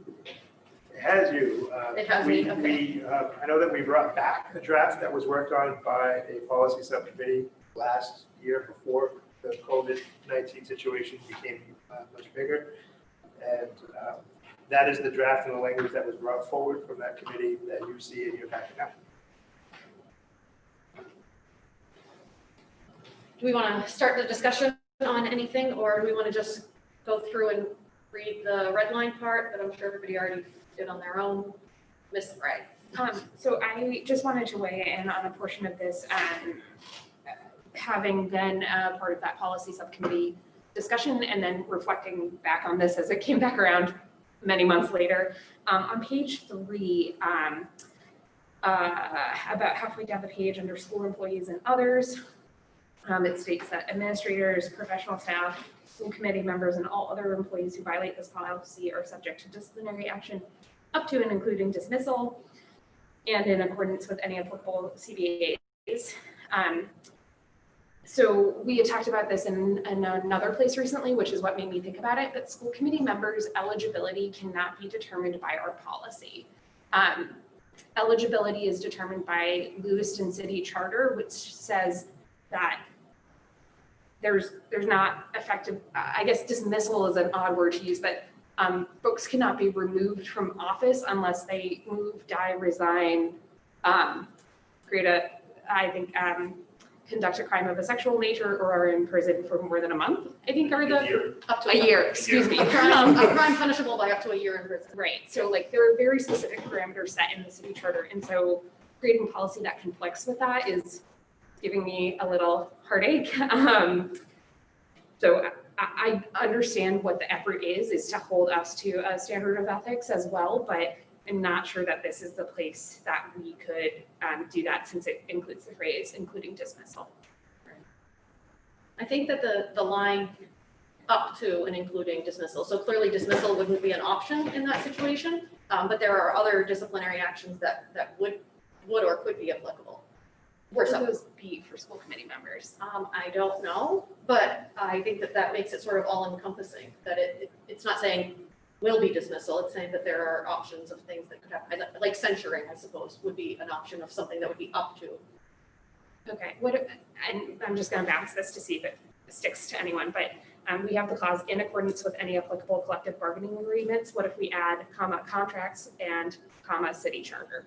It has you. It has me, okay. I know that we brought back a draft that was worked on by a policy subcommittee last year before the COVID-19 situation became much bigger. And that is the draft and the language that was brought forward from that committee that you see in your packet now. Do we want to start the discussion on anything, or do we want to just go through and read the red line part that I'm sure everybody already did on their own? Ms. Ray. So I just wanted to weigh in on a portion of this, having been part of that policy subcommittee discussion and then reflecting back on this as it came back around many months later. On page 3, about halfway down the page under school employees and others, it states that administrators, professional staff, school committee members, and all other employees who violate this policy are subject to disciplinary action up to and including dismissal, and in accordance with any applicable CBAs. So we had talked about this in another place recently, which is what made me think about it, but school committee members' eligibility cannot be determined by our policy. Eligibility is determined by Lewiston City Charter, which says that there's not effective, I guess dismissal is an odd word to use, but folks cannot be removed from office unless they move, die, resign, conduct a crime of a sexual nature, or are in prison for more than a month, I think are the. A year. Up to A year, excuse me. A crime punishable by up to a year in prison. Right, so like there are very specific parameters set in the city charter, and so creating policy that conflicts with that is giving me a little heartache. So I understand what the effort is to hold us to a standard of ethics as well, but I'm not sure that this is the place that we could do that, since it includes the phrase including dismissal. I think that the line up to and including dismissal, so clearly dismissal wouldn't be an option in that situation, but there are other disciplinary actions that would or could be applicable. What would those be for school committee members? I don't know, but I think that makes it sort of all encompassing, that it's not saying will be dismissal, it's saying that there are options of things that could happen, like censuring, I suppose, would be an option of something that would be up to. Okay, and I'm just gonna bounce this to see if it sticks to anyone, but we have the clause in accordance with any applicable collective bargaining agreements. What if we add contracts and city charter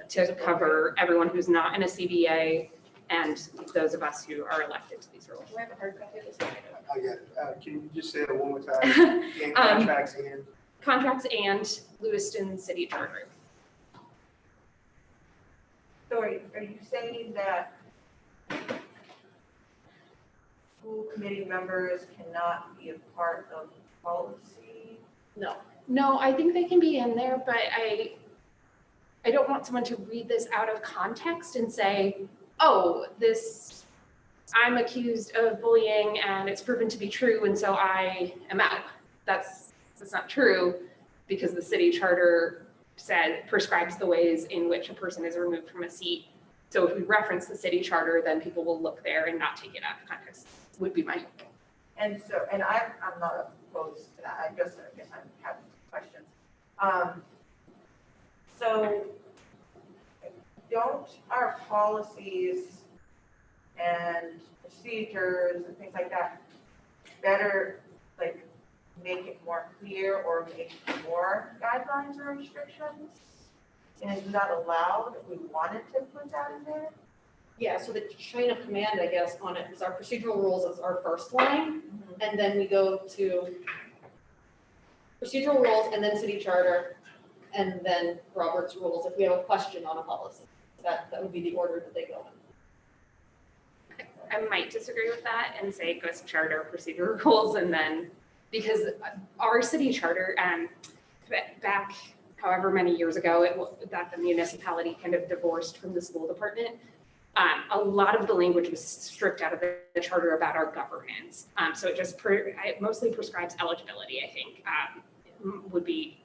to cover everyone who's not in a CBA and those of us who are elected to these roles? Do I have a hard copy of this? I get it. Can you just say that one more time? And contracts and. Contracts and Lewiston City Charter. So are you saying that school committee members cannot be a part of policy? No, I think they can be in there, but I don't want someone to read this out of context and say, oh, I'm accused of bullying and it's proven to be true, and so I am out. That's not true, because the city charter prescribes the ways in which a person is removed from a seat. So if we reference the city charter, then people will look there and not take it out of context, would be my hope. And so, and I'm not opposed to that, I guess I'm having questions. So don't our policies and procedures and things like that better, like, make it more clear or make more guidelines or restrictions? And is that allowed if we wanted to put that in there? Yeah, so the chain of command, I guess, on it is our procedural rules is our first line, and then we go to procedural rules, and then city charter, and then Robert's rules, if we have a question on a policy. That would be the order that they go in. I might disagree with that and say it goes to charter, procedural rules, and then, because our city charter, back however many years ago, that the municipality kind of divorced from the school department, a lot of the language was stripped out of the charter about our governance. So it just it mostly prescribes eligibility, I think, would be,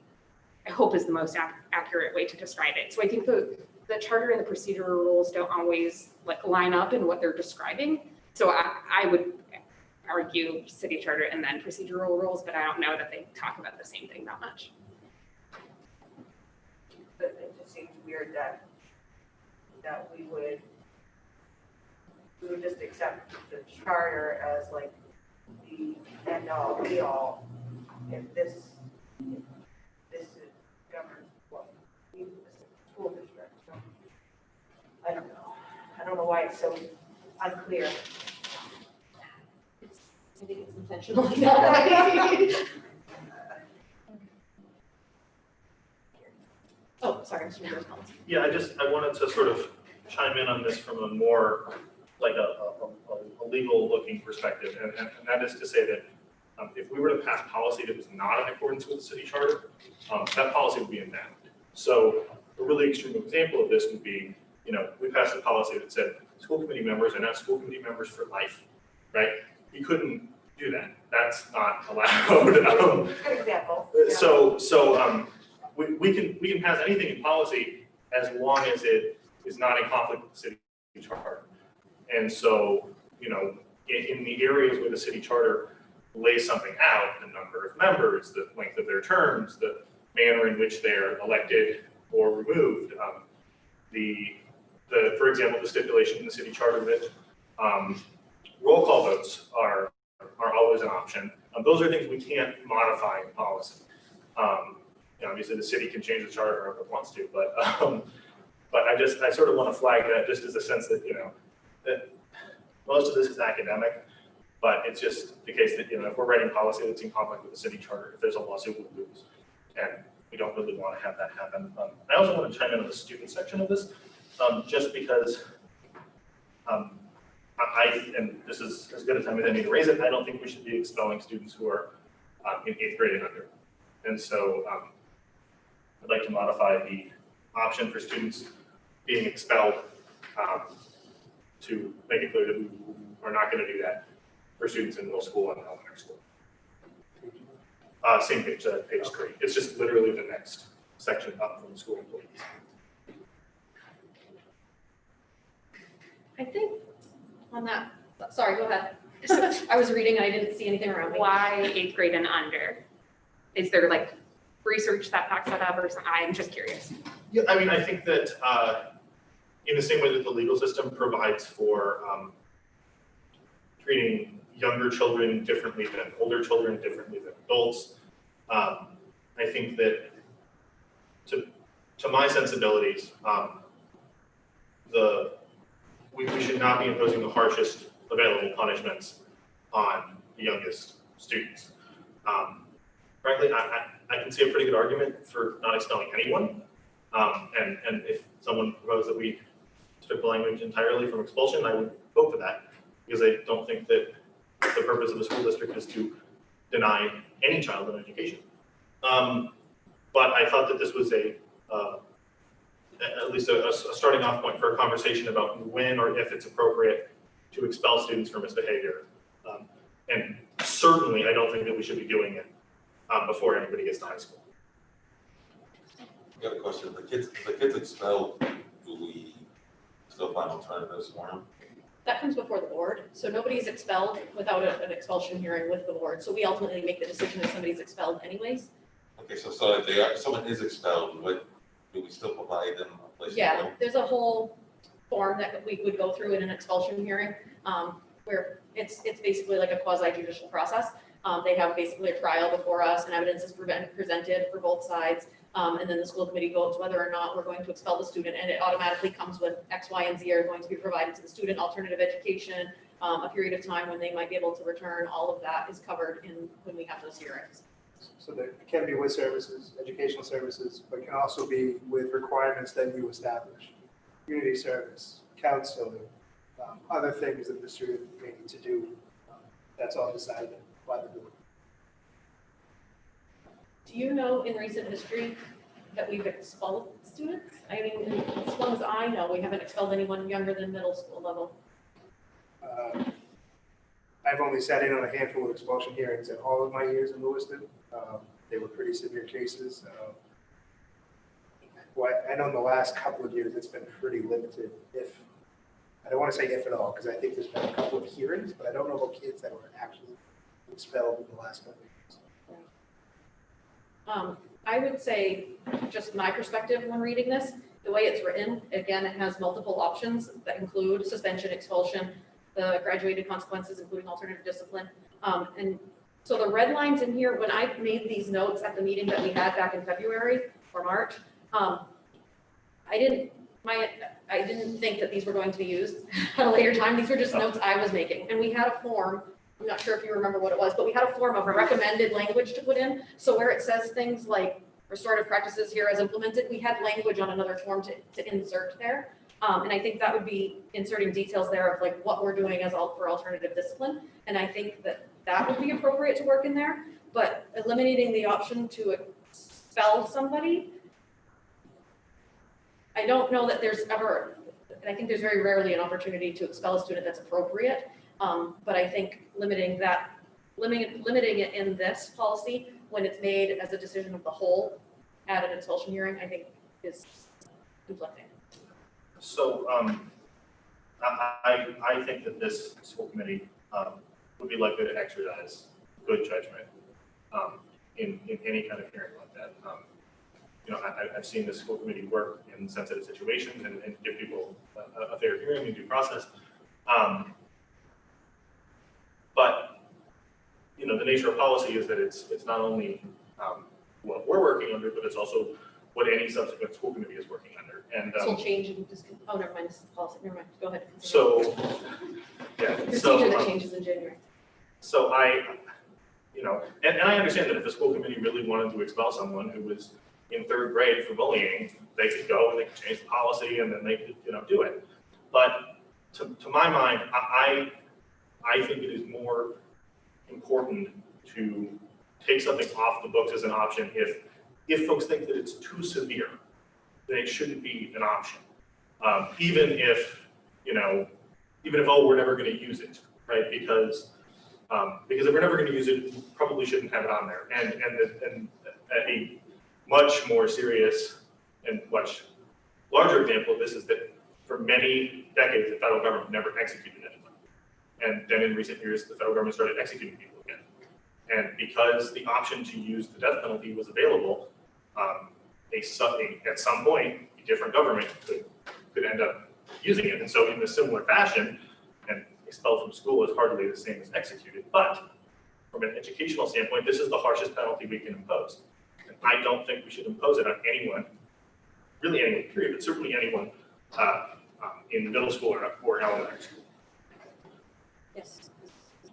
I hope, is the most accurate way to describe it. So I think the charter and the procedural rules don't always line up in what they're describing. So I would argue city charter and then procedural rules, but I don't know that they talk about the same thing that much. But it just seems weird that we would just accept the charter as like the end all be all if this governs what the school district. So, I don't know. I don't know why it's so unclear. I think it's intentionally that way. Oh, sorry, Mr. Mayor's comments. Yeah, I wanted to sort of chime in on this from a more like a legal looking perspective. And that is to say that if we were to pass policy that was not in accordance with the city charter, that policy would be invalid. So a really extreme example of this would be, we passed a policy that said school committee members are not school committee members for life, right? We couldn't do that. That's not allowed. Good example. So we can pass anything in policy as long as it is not in conflict with the city charter. And so, in the areas where the city charter lays something out, the number of members, the length of their terms, the manner in which they're elected or removed, for example, the stipulation in the city charter that roll call votes are always an option. Those are things we can't modify in policy. Obviously the city can change the charter if it wants to, but I sort of want to flag that just as a sense that, that most of this is academic, but it's just the case that, if we're writing policy that's in conflict with the city charter, if there's a lawsuit, we'll lose. And we don't really want to have that happen. I also want to chime in on the student section of this, just because and this is as good a time as any to raise it, I don't think we should be expelling students who are in 8th grade and under. And so I'd like to modify the option for students being expelled to make it clear that we are not going to do that for students in middle school and elementary school. Same page, page 3. It's just literally the next section up from school employees. I think on that, sorry, go ahead. I was reading, I didn't see anything around me. Why 8th grade and under? Is there research that backs that up, or something? I'm just curious. Yeah, I mean, I think that in the same way that the legal system provides for treating younger children differently than older children, differently than adults, I think that to my sensibilities, we should not be imposing the harshest available punishments on the youngest students. Frankly, I can see a pretty good argument for not expelling anyone. And if someone proposed that we strip the language entirely from expulsion, I would vote for that, because I don't think that the purpose of the school district is to deny any child an education. But I thought that this was at least a starting off point for a conversation about when or if it's appropriate to expel students for misbehavior. And certainly, I don't think that we should be doing it before anybody gets to high school. I got a question. The kids expelled, do we still find alternatives for them? That comes before the board, so nobody's expelled without an expulsion hearing with the board. So we ultimately make the decision if somebody's expelled anyways. Okay, so if someone is expelled, do we still provide them a place to Yeah, go? there's a whole form that we would go through in an expulsion hearing, where it's basically like a quasi judicial process. They have basically a trial before us and evidence is presented for both sides. And then the school committee votes whether or not we're going to expel the student, and it automatically comes with X, Y, and Z are going to be provided to the student, alternative education, a period of time when they might be able to return. All of that is covered when we have those hearings. So there can be with services, educational services, but can also be with requirements that you establish. Community service, counseling, other things that the student may need to do. That's all decided by the board. Do you know in recent history that we've expelled students? I mean, as long as I know, we haven't expelled anyone younger than middle school level. I've only sat in on a handful of expulsion hearings in all of my years in Lewiston. They were pretty severe cases. I know in the last couple of years, it's been pretty limited, I don't want to say if at all, because I think there's been a couple of hearings, but I don't know about kids that were actually expelled in the last couple of years. I would say, just my perspective when reading this, the way it's written, again, it has multiple options that include suspension, expulsion, the graduated consequences, including alternative discipline. And so the red lines in here, when I made these notes at the meeting that we had back in February or March, I didn't think that these were going to be used at a later time. These were just notes I was making. And we had a form, I'm not sure if you remember what it was, but we had a form of recommended language to put in. So where it says things like restorative practices here as implemented, we had language on another form to insert there. And I think that would be inserting details there of like what we're doing for alternative discipline. And I think that would be appropriate to work in there, but eliminating the option to expel somebody, I don't know that there's ever, and I think there's very rarely an opportunity to expel a student that's appropriate. But I think limiting it in this policy when it's made as a decision of the whole at an expulsion hearing, I think is conflicting. So I think that this school committee would be likely to exercise good judgment in any kind of hearing like that. I've seen the school committee work in sensitive situations and give people a fair hearing and due process. But the nature of policy is that it's not only what we're working under, but it's also what any subsequent school committee is working under. And This will change and just, oh, never mind, this is the policy, never mind, go ahead. so, yeah. Procedure that changes in January. So and I understand that if the school committee really wanted to expel someone who was in third grade for bullying, they could go and they could change the policy and then they could, do it. But to my mind, I think it is more important to take something off the books as an option if folks think that it's too severe, then it shouldn't be an option. Even if we're never going to use it, right? Because if we're never going to use it, we probably shouldn't have it on there. And a much more serious and much larger example of this is that for many decades, the federal government never executed anyone. And then in recent years, the federal government started executing people again. And because the option to use the death penalty was available, at some point, a different government could end up using it. And so in a similar fashion, and expelled from school is hardly the same as executed, but from an educational standpoint, this is the harshest penalty we can impose. And I don't think we should impose it on anyone, really anyone, period, but certainly anyone in middle school or elementary school. Yes.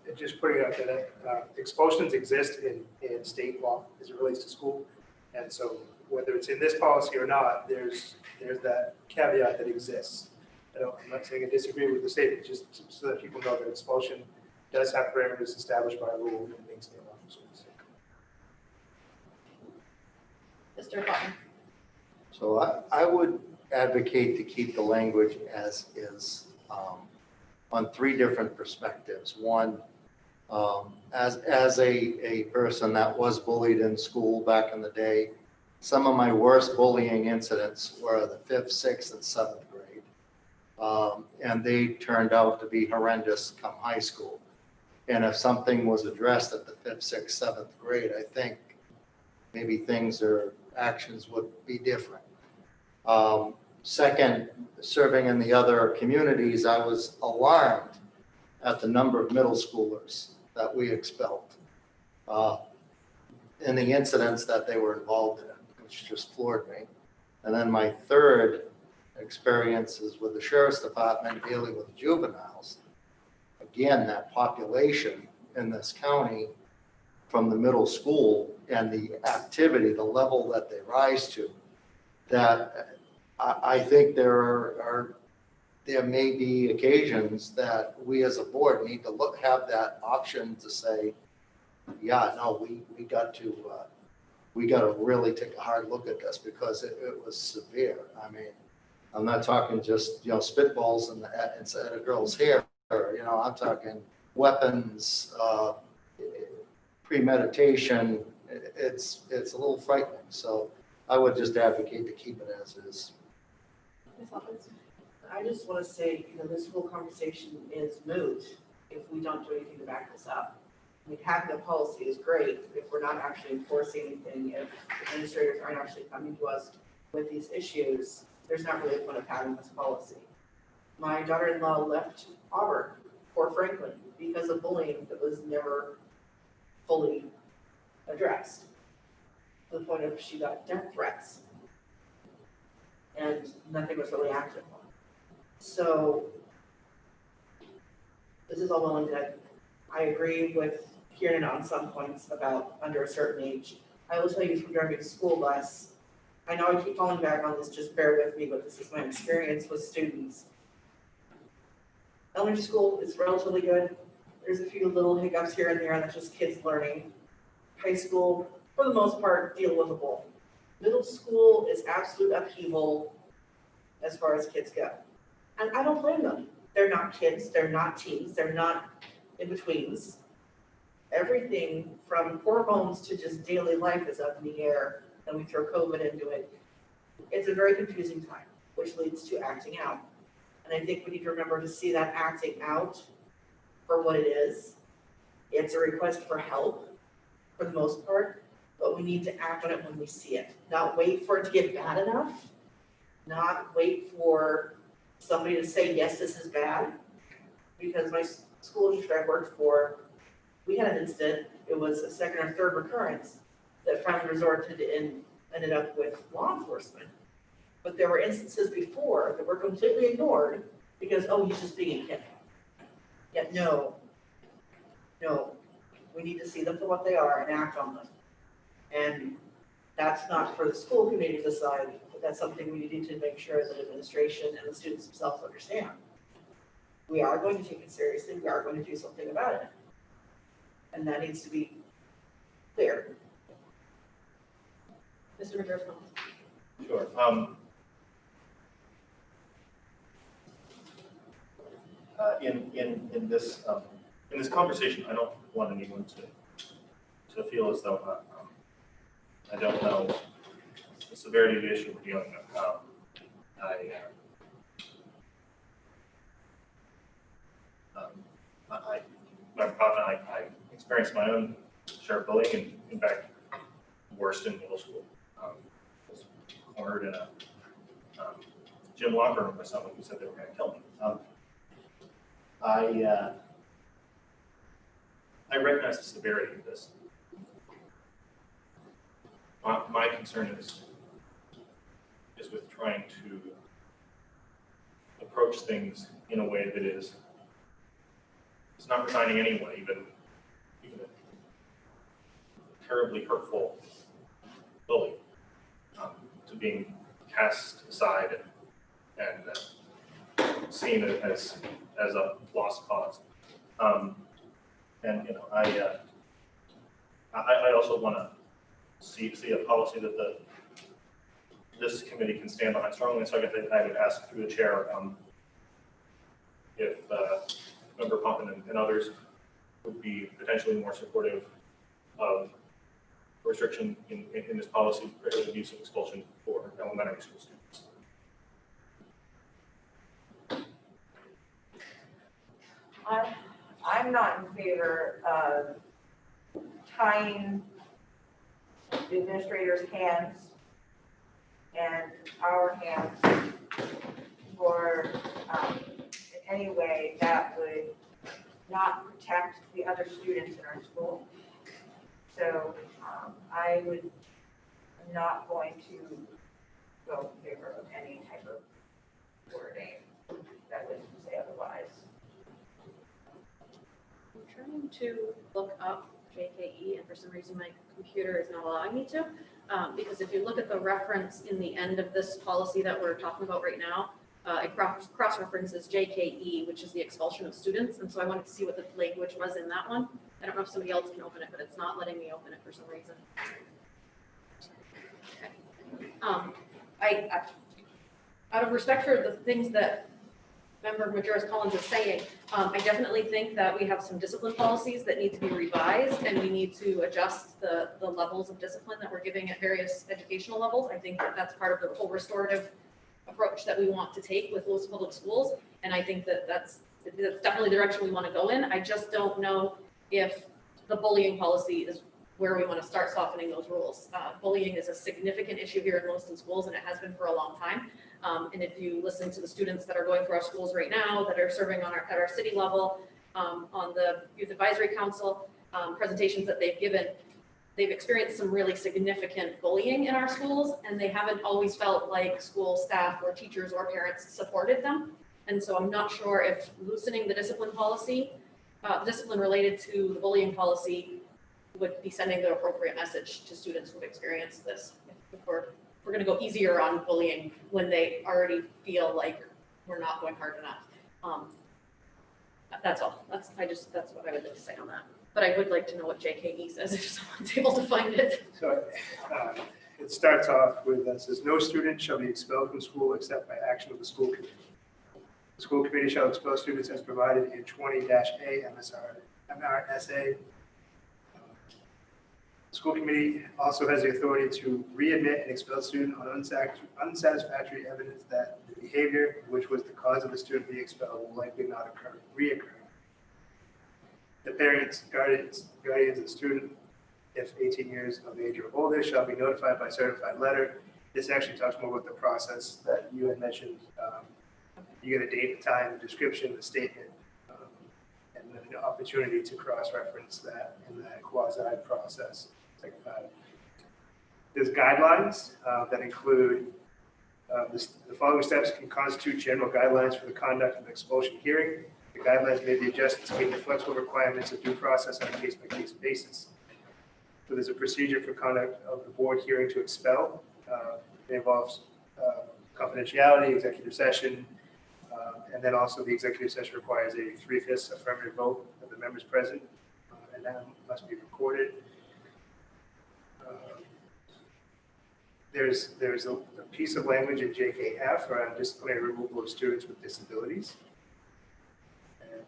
And just putting it out there, expulsions exist in state law as it relates to school. And so whether it's in this policy or not, there's that caveat that exists. I'm not saying I disagree with the statement, just so that people know that expulsion does have parameters established by rule and being state law. Mr. Cotton. So I would advocate to keep the language as is, on three different perspectives. One, as a person that was bullied in school back in the day, some of my worst bullying incidents were the 5th, 6th, and 7th grade. And they turned out to be horrendous come high school. And if something was addressed at the 5th, 6th, 7th grade, I think maybe things or actions would be different. Second, serving in the other communities, I was alarmed at the number of middle schoolers that we expelled in the incidents that they were involved in, which just floored me. And then my third experience is with the sheriff's department dealing with juveniles. Again, that population in this county from the middle school and the activity, the level that they rise to, that I think there may be occasions that we as a board need to have that option to say, yeah, no, we got to really take a hard look at this because it was severe. I mean, I'm not talking just, spitballs inside a girl's hair, I'm talking weapons, premeditation. It's a little frightening. So I would just advocate to keep it as is. I just want to say, this whole conversation is moot if we don't do anything to back this up. I mean, having a policy is great if we're not actually enforcing anything, if administrators aren't actually coming to us with these issues, there's not really a point of having this policy. My daughter-in-law left Auburn for Franklin because of bullying that was never fully addressed, to the point of she got death threats and nothing was really acted on. So this is all well and good. I agree with Kieran on some points about under a certain age. I will tell you from driving a school bus, I know I keep falling back on this, just bear with me, but this is my experience with students. Elementary school is relatively good. There's a few little hiccups here and there, and that's just kids learning. High school, for the most part, deal with a bull. Middle school is absolute upheaval as far as kids go. And I don't blame them. They're not kids, they're not teens, they're not in-betweens. Everything from hormones to just daily life is up in the air, and we throw COVID into it. It's a very confusing time, which leads to acting out. And I think we need to remember to see that acting out for what it is. It's a request for help for the most part, but we need to act on it when we see it. Not wait for it to get bad enough, not wait for somebody to say, yes, this is bad. Because my school district I worked for, we had an incident, it was a second or third recurrence that finally resorted and ended up with law enforcement. But there were instances before that were completely ignored because, oh, he's just being a kid. Yet no, we need to see them for what they are and act on them. And that's not for the school committee to decide, but that's something we need to make sure that administration and the students themselves understand. We are going to take it seriously, we are going to do something about it. And that needs to be clear. Mr. Rivera. Sure. In this conversation, I don't want anyone to feel as though I don't know the severity of the issue we're dealing with. I experienced my own share of bullying, and in fact, worst in middle school. Was cornered in a gym locker room by someone who said they were going to kill me. I recognize the severity of this. My concern is with trying to approach things in a way that is not resigning anyone, even a terribly hurtful bully, to being cast aside and seen as a lost cause. And I also want to see a policy that the this committee can stand behind strongly. So I would ask through the chair if Member Pompon and others would be potentially more supportive of restriction in this policy, prohibited use of expulsion for elementary school students. I'm not in favor of tying the administrator's hands and our hands for in any way that would not protect the other students in our school. So I would, I'm not going to go in favor of any type of wording that would say otherwise. I'm trying to look up JKE, and for some reason my computer is not allowing me to. Because if you look at the reference in the end of this policy that we're talking about right now, it cross-references JKE, which is the expulsion of students. And so I wanted to see what the language was in that one. I don't know if somebody else can open it, but it's not letting me open it for some reason. Okay. Out of respect for the things that Member Majoris Collins is saying, I definitely think that we have some discipline policies that need to be revised, and we need to adjust the levels of discipline that we're giving at various educational levels. I think that that's part of the whole restorative approach that we want to take with most public schools, and I think that that's definitely the direction we want to go in. I just don't know if the bullying policy is where we want to start softening those rules. Bullying is a significant issue here in Williston schools, and it has been for a long time. And if you listen to the students that are going through our schools right now, that are serving at our city level, on the Youth Advisory Council, presentations that they've given, they've experienced some really significant bullying in our schools, and they haven't always felt like school staff or teachers or parents supported them. And so I'm not sure if loosening the discipline policy, discipline related to the bullying policy, would be sending the appropriate message to students who've experienced this. If we're going to go easier on bullying when they already feel like we're not going hard enough. That's all. That's what I would like to say on that. But I would like to know what JKE says if someone's able to find it. So it starts off with, says, no student shall be expelled from school except by action of the school committee. The school committee shall expel students as provided in 20-A MRSA. The school committee also has the authority to readmit an expelled student on unsatisfactory evidence that the behavior which was the cause of the student being expelled will likely not reoccur. The parents, guardians of the student, if 18 years of age or older, shall be notified by certified letter. This actually talks more about the process that you had mentioned. You get a date, a time, a description, a statement, and then an opportunity to cross-reference that in that quasi process. There's guidelines that include the following steps can constitute general guidelines for the conduct of an expulsion hearing. The guidelines may be adjusted to meet the flexible requirements of due process on a case-by-case basis. So there's a procedure for conduct of the board hearing to expel. It involves confidentiality, executive session, and then also the executive session requires a 3/5 affirmative vote of the members present, and that must be recorded. There's a piece of language in JKF around disciplinary removal of students with disabilities. And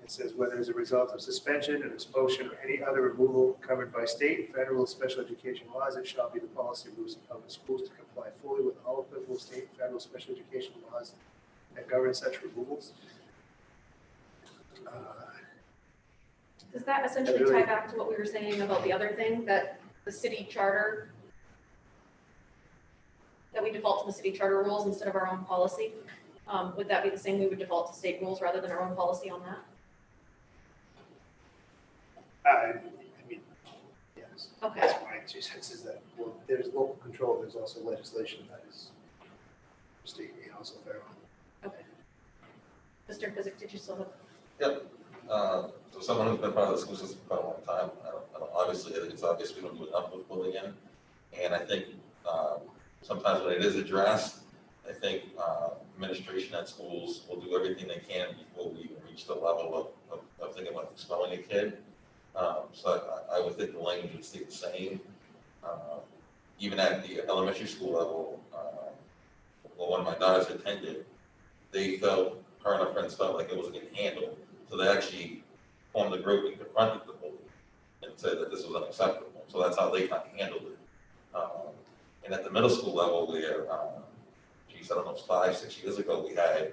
it says whether as a result of suspension, an expulsion, or any other removal covered by state, federal, special education laws, it shall be the policy of the public schools to comply fully with all applicable state, federal, special education laws that govern such removals. Does that essentially tie back to what we were saying about the other thing, that the city charter, that we default to the city charter rules instead of our own policy? Would that be the same? We would default to state rules rather than our own policy on that? I mean, yes. Okay. That's my 2 cents is that, well, there's local control, there's also legislation that is state and also federal. Okay. Mr. Physics, did you still have? Yep. So someone who's been part of the school system for a long time, obviously, it's obvious we don't do enough with bullying. And I think sometimes when it is addressed, I think administration at schools will do everything they can before we even reach the level of thinking about expelling a kid. So I would think the language would stay the same. even at the elementary school level, well, when my daughters attended, her and her friends felt like it wasn't getting handled. So they actually formed a group and confronted the bully and said that this was unacceptable. So that's how they kind of handled it. And at the middle school level where, geez, I don't know, it was 5, 6 years ago, we had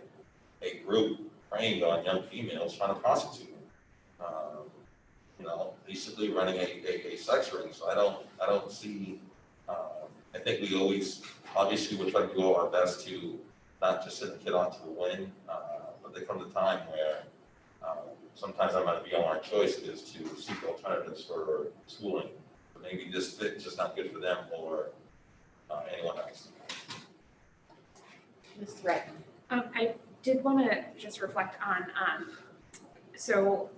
a group preying on young females trying to prostitute them. Basically running a sex ring. So I don't see, I think we always, obviously we're trying to do our best to not just send the kid onto the win, but there comes a time where sometimes that might be our choice is to seek alternatives for schooling. But maybe this fit is just not good for them or anyone else. Ms. Threat. I did want to just reflect on, so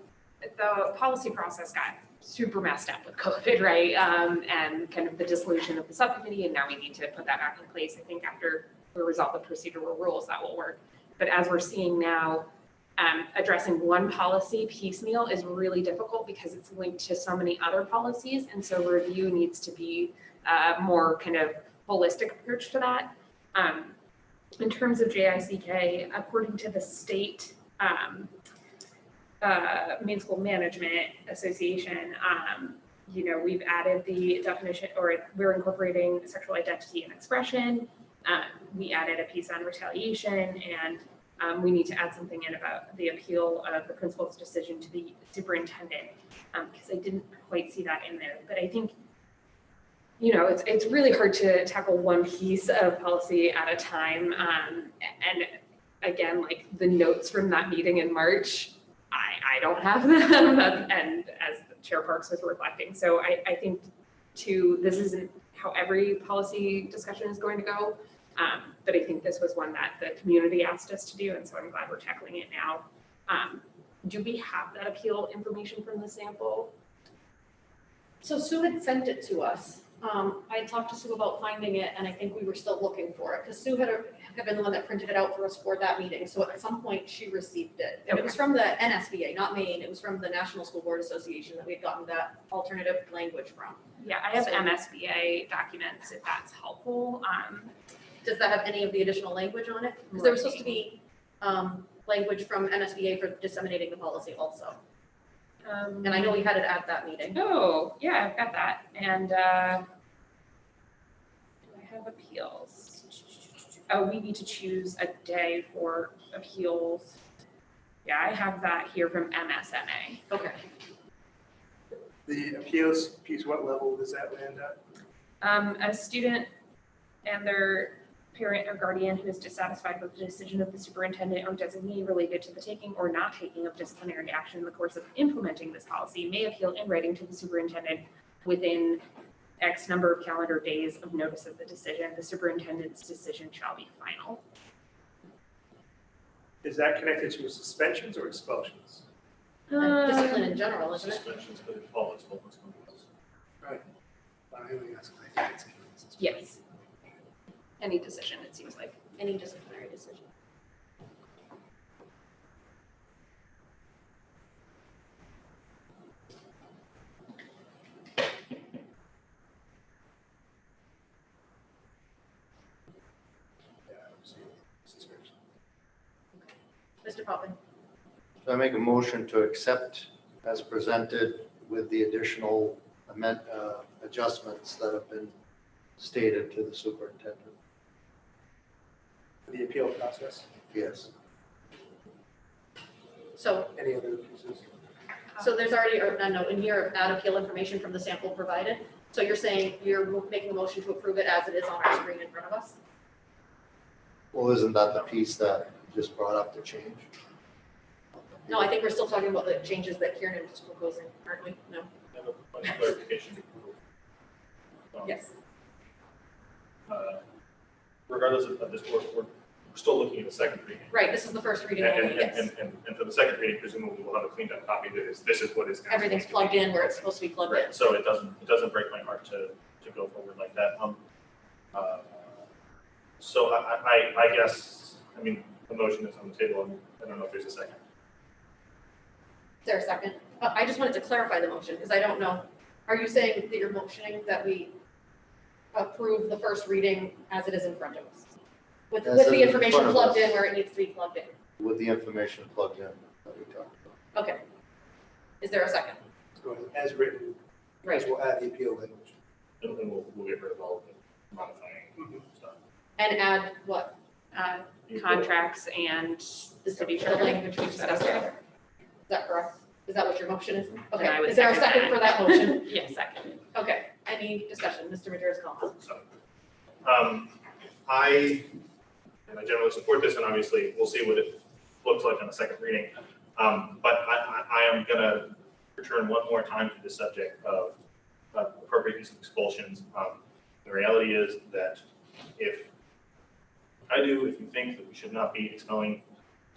the policy process got super messed up with COVID, right? And kind of the dissolution of the subcommittee, and now we need to put that back in place. I think after we resolve the procedural rules, that will work. But as we're seeing now, addressing one policy piecemeal is really difficult because it's linked to so many other policies. And so review needs to be a more kind of holistic approach to that. In terms of JICK, according to the state Main School Management Association, we've added the definition, or we're incorporating sexual identity and expression. We added a piece on retaliation, and we need to add something in about the appeal of the principal's decision to the superintendent, because I didn't quite see that in there. But I think, it's really hard to tackle one piece of policy at a time. And again, like the notes from that meeting in March, I don't have them, and as the Chair Parks was reflecting. So I think this isn't how every policy discussion is going to go, but I think this was one that the community asked us to do, and so I'm glad we're tackling it now. Do we have that appeal information from the sample? So Sue had sent it to us. I had talked to Sue about finding it, and I think we were still looking for it, because Sue had been the one that printed it out for us for that meeting. So at some point, she received it. And it was from the NSBA, not Maine. It was from the National School Board Association that we had gotten that alternative language from. Yeah, I have MSBA documents if that's helpful. Does that have any of the additional language on it? Because there was supposed to be language from NSBA for disseminating the policy also. And I know we had it at that meeting. Oh, yeah, I've got that. And do I have appeals? Oh, we need to choose a day for appeals. Yeah, I have that here from MSMA. Okay. The appeals piece, what level does that land at? A student and their parent or guardian who is dissatisfied with the decision of the superintendent or designee related to the taking or not taking of disciplinary action in the course of implementing this policy may appeal in writing to the superintendent within X number of calendar days of notice of the decision. The superintendent's decision shall be final. Is that connected to suspensions or expulsions? Discipline in general, isn't it? Suspensions, but it follows what was going on. Right. I only ask, I think it's Yes. Any decision, it seems like. Any disciplinary decision. Mr. Poppin. So I make a motion to accept as presented with the additional adjustments that have been stated to the superintendent. the appeal process. Yes. So, Any other pieces? so there's already, or no, in here, add appeal information from the sample provided. So you're saying you're making a motion to approve it as it is on our screen in front of us? Well, isn't that the piece that you just brought up the change? No, I think we're still talking about the changes that Kieran was proposing, aren't we? No? Have a clarification. Yes. Regardless of this, we're still looking at the second reading. Right, this is the first reading And, only, yes. and for the second reading, presumably we'll have a cleaned up copy that is, this is what is. Everything's plugged in where it's supposed to be plugged in. Right, so it doesn't break my heart to go forward like that. So I guess, I mean, the motion is on the table, and I don't know if there's a second. Is there a second? I just wanted to clarify the motion, because I don't know. Are you saying that you're motioning that we approve the first reading as it is in front of us. With As it the is in information front of plugged us. in where it needs to be plugged in. With the information plugged in that we talked about. Okay. Is there a second? So as written, as we'll add the appeal language. And then we'll get rid of all the modifying stuff. And add what? Contracts and The language we discussed earlier. Is that correct? Is that what your motion is? And I Okay, would is there a second second for that motion? Yes, second. Okay, any discussion, Mr. Madeira's comments? So, I generally support this, and obviously we'll see what it looks like on the second reading. But I am gonna return one more time to the subject of appropriate use of expulsions. The reality is that if you think that we should not be expelling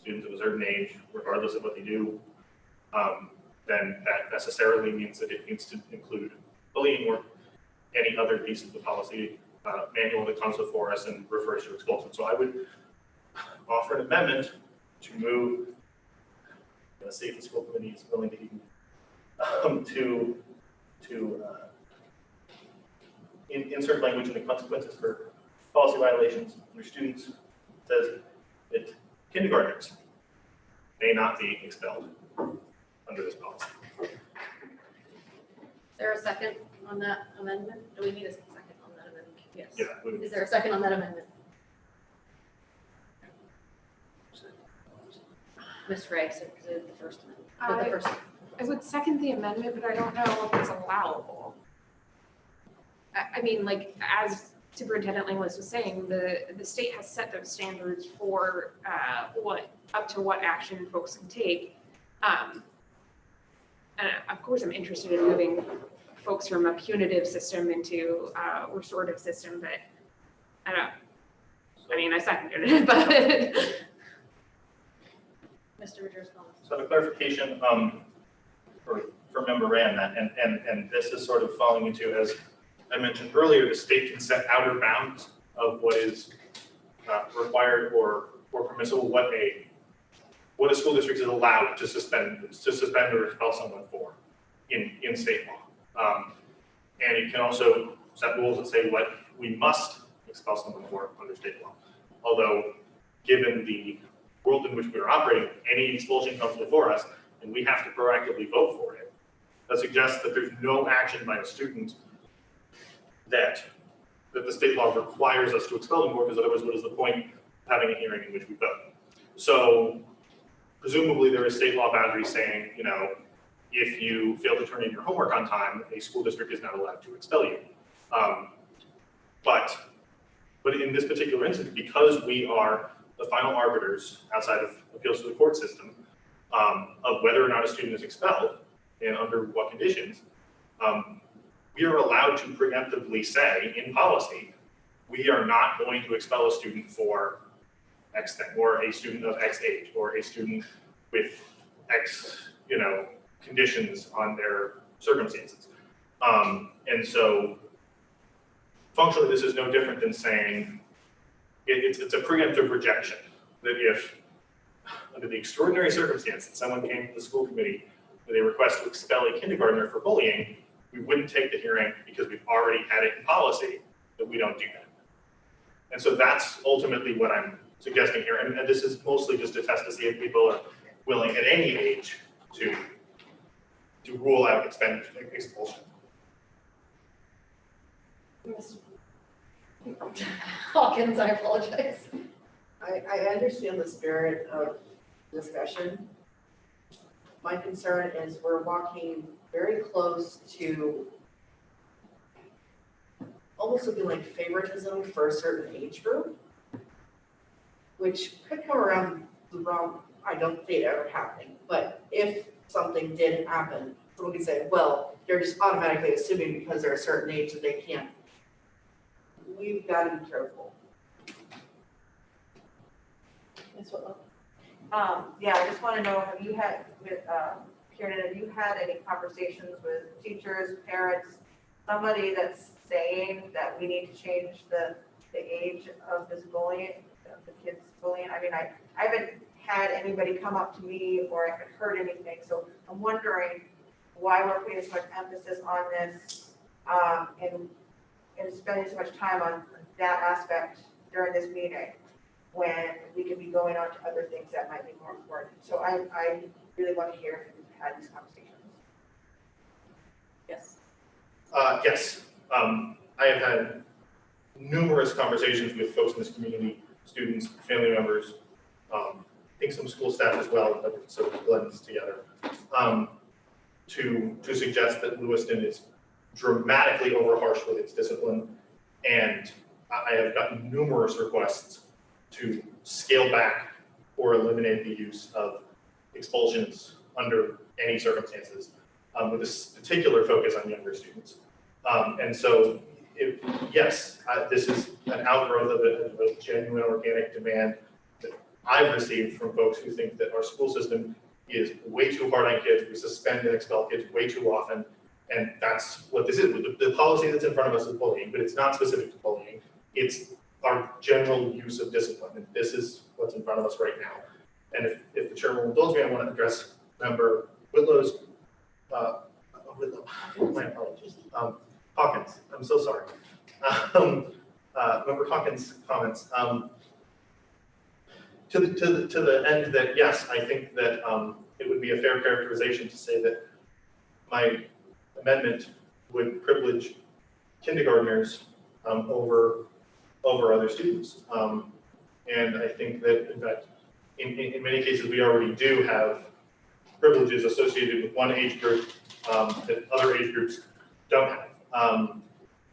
students of a certain age, regardless of what they do, then that necessarily means that it needs to include bullying or any other piece of the policy manual that comes before us and refers to expulsion. So I would offer an amendment to move, let's see if the school committee is willing to insert language in the consequences for policy violations for students. It says that kindergartners may not be expelled under this policy. Is there a second on that amendment? Do we need a second on that amendment? Yes. Yeah. Is there a second on that amendment? Ms. Ray said the first amendment. The first. I would second the amendment, but I don't know if it's allowable. I mean, like, as Superintendent Langlis was saying, the state has set those standards for up to what action folks can take. And of course, I'm interested in moving folks from a punitive system into a restorative system, but I don't, I mean, I seconded it, but. Mr. Richards, comments? So the clarification for Member Ray on that, and this is sort of falling into, as I mentioned earlier, the state can set outer bounds of what is required or permissible, what a school district is allowed to suspend or expel someone for in state law. And it can also set rules that say what we must expel someone for under state law. Although, given the world in which we are operating, any expulsion comes before us, and we have to proactively vote for it. That suggests that there's no action by a student that the state law requires us to expel them for, because otherwise, what is the point of having a hearing in which we vote? So presumably there is state law boundaries saying, you know, if you fail to turn in your homework on time, a school district is not allowed to expel you. But in this particular instance, because we are the final arbiters outside of appeals to the court system of whether or not a student is expelled and under what conditions, we are allowed to preemptively say in policy, we are not going to expel a student for X thing, or a student of X age, or a student with X, conditions on their circumstances. And so functionally, this is no different than saying it's a preemptive rejection, that if under the extraordinary circumstance that someone came to the school committee with a request to expel a kindergartner for bullying, we wouldn't take the hearing because we've already had it in policy that we don't do that. And so that's ultimately what I'm suggesting here. And this is mostly just a test to see if people are willing at any age to rule out expulsion. Hawkins, I apologize. I understand the spirit of discussion. My concern is we're walking very close to almost looking like favoritism for a certain age group, which could come around the wrong, I don't see it ever happening, but if something did happen, someone could say, well, they're just automatically assuming because they're a certain age that they can't. We've got to be careful. Yeah, I just want to know, have you had, with Kieran, have you had any conversations with teachers, parents, somebody that's saying that we need to change the age of this bullying, of the kids bullying? I mean, I haven't had anybody come up to me or I haven't heard anything, so I'm wondering why we're putting so much emphasis on this, and and spending so much time on that aspect during this meeting when we could be going on to other things that might be more important. So I really want to hear if you've had these conversations. Yes. Yes, I have had numerous conversations with folks in this community, students, family members, I think some school staff as well, but it sort of blends together, to suggest that Lewiston is dramatically over harsh with its discipline. And I have gotten numerous requests to scale back or eliminate the use of expulsions under any circumstances, with this particular focus on younger students. And so, yes, this is an outgrowth of a genuine organic demand that I've received from folks who think that our school system is way too hard on kids. We suspend and expel kids way too often. And that's what this is. The policy that's in front of us is bullying, but it's not specific to bullying. It's our general use of discipline. And this is what's in front of us right now. And if the chairman will indulge me, I want to address Member Whitlow's, my apologies, Hawkins, I'm so sorry. Member Hawkins' comments. To the end that, yes, I think that it would be a fair characterization to say that my amendment would privilege kindergartners over other students. And I think that, in fact, in many cases, we already do have privileges associated with one age group that other age groups don't have.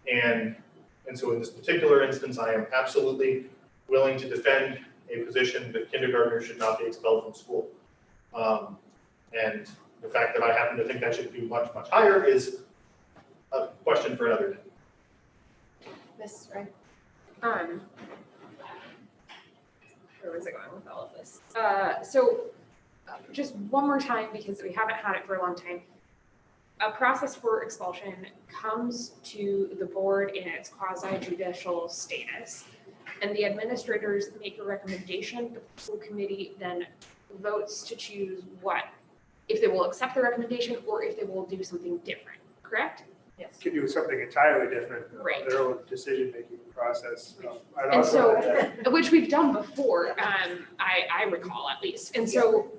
And so in this particular instance, I am absolutely willing to defend a position that kindergartners should not be expelled from school. And the fact that I happen to think that should be much, much higher is a question for another day. Ms. Wright? Where was I going with all of this? So just one more time, because we haven't had it for a long time. A process for expulsion comes to the board in its quasi-judicial status, and the administrators make a recommendation. The school committee then votes to choose if they will accept the recommendation or if they will do something different, correct? Yes. Could do something entirely different, Right. their own decision-making process. I'd And also so, add- which we've done before, I recall at least. And so,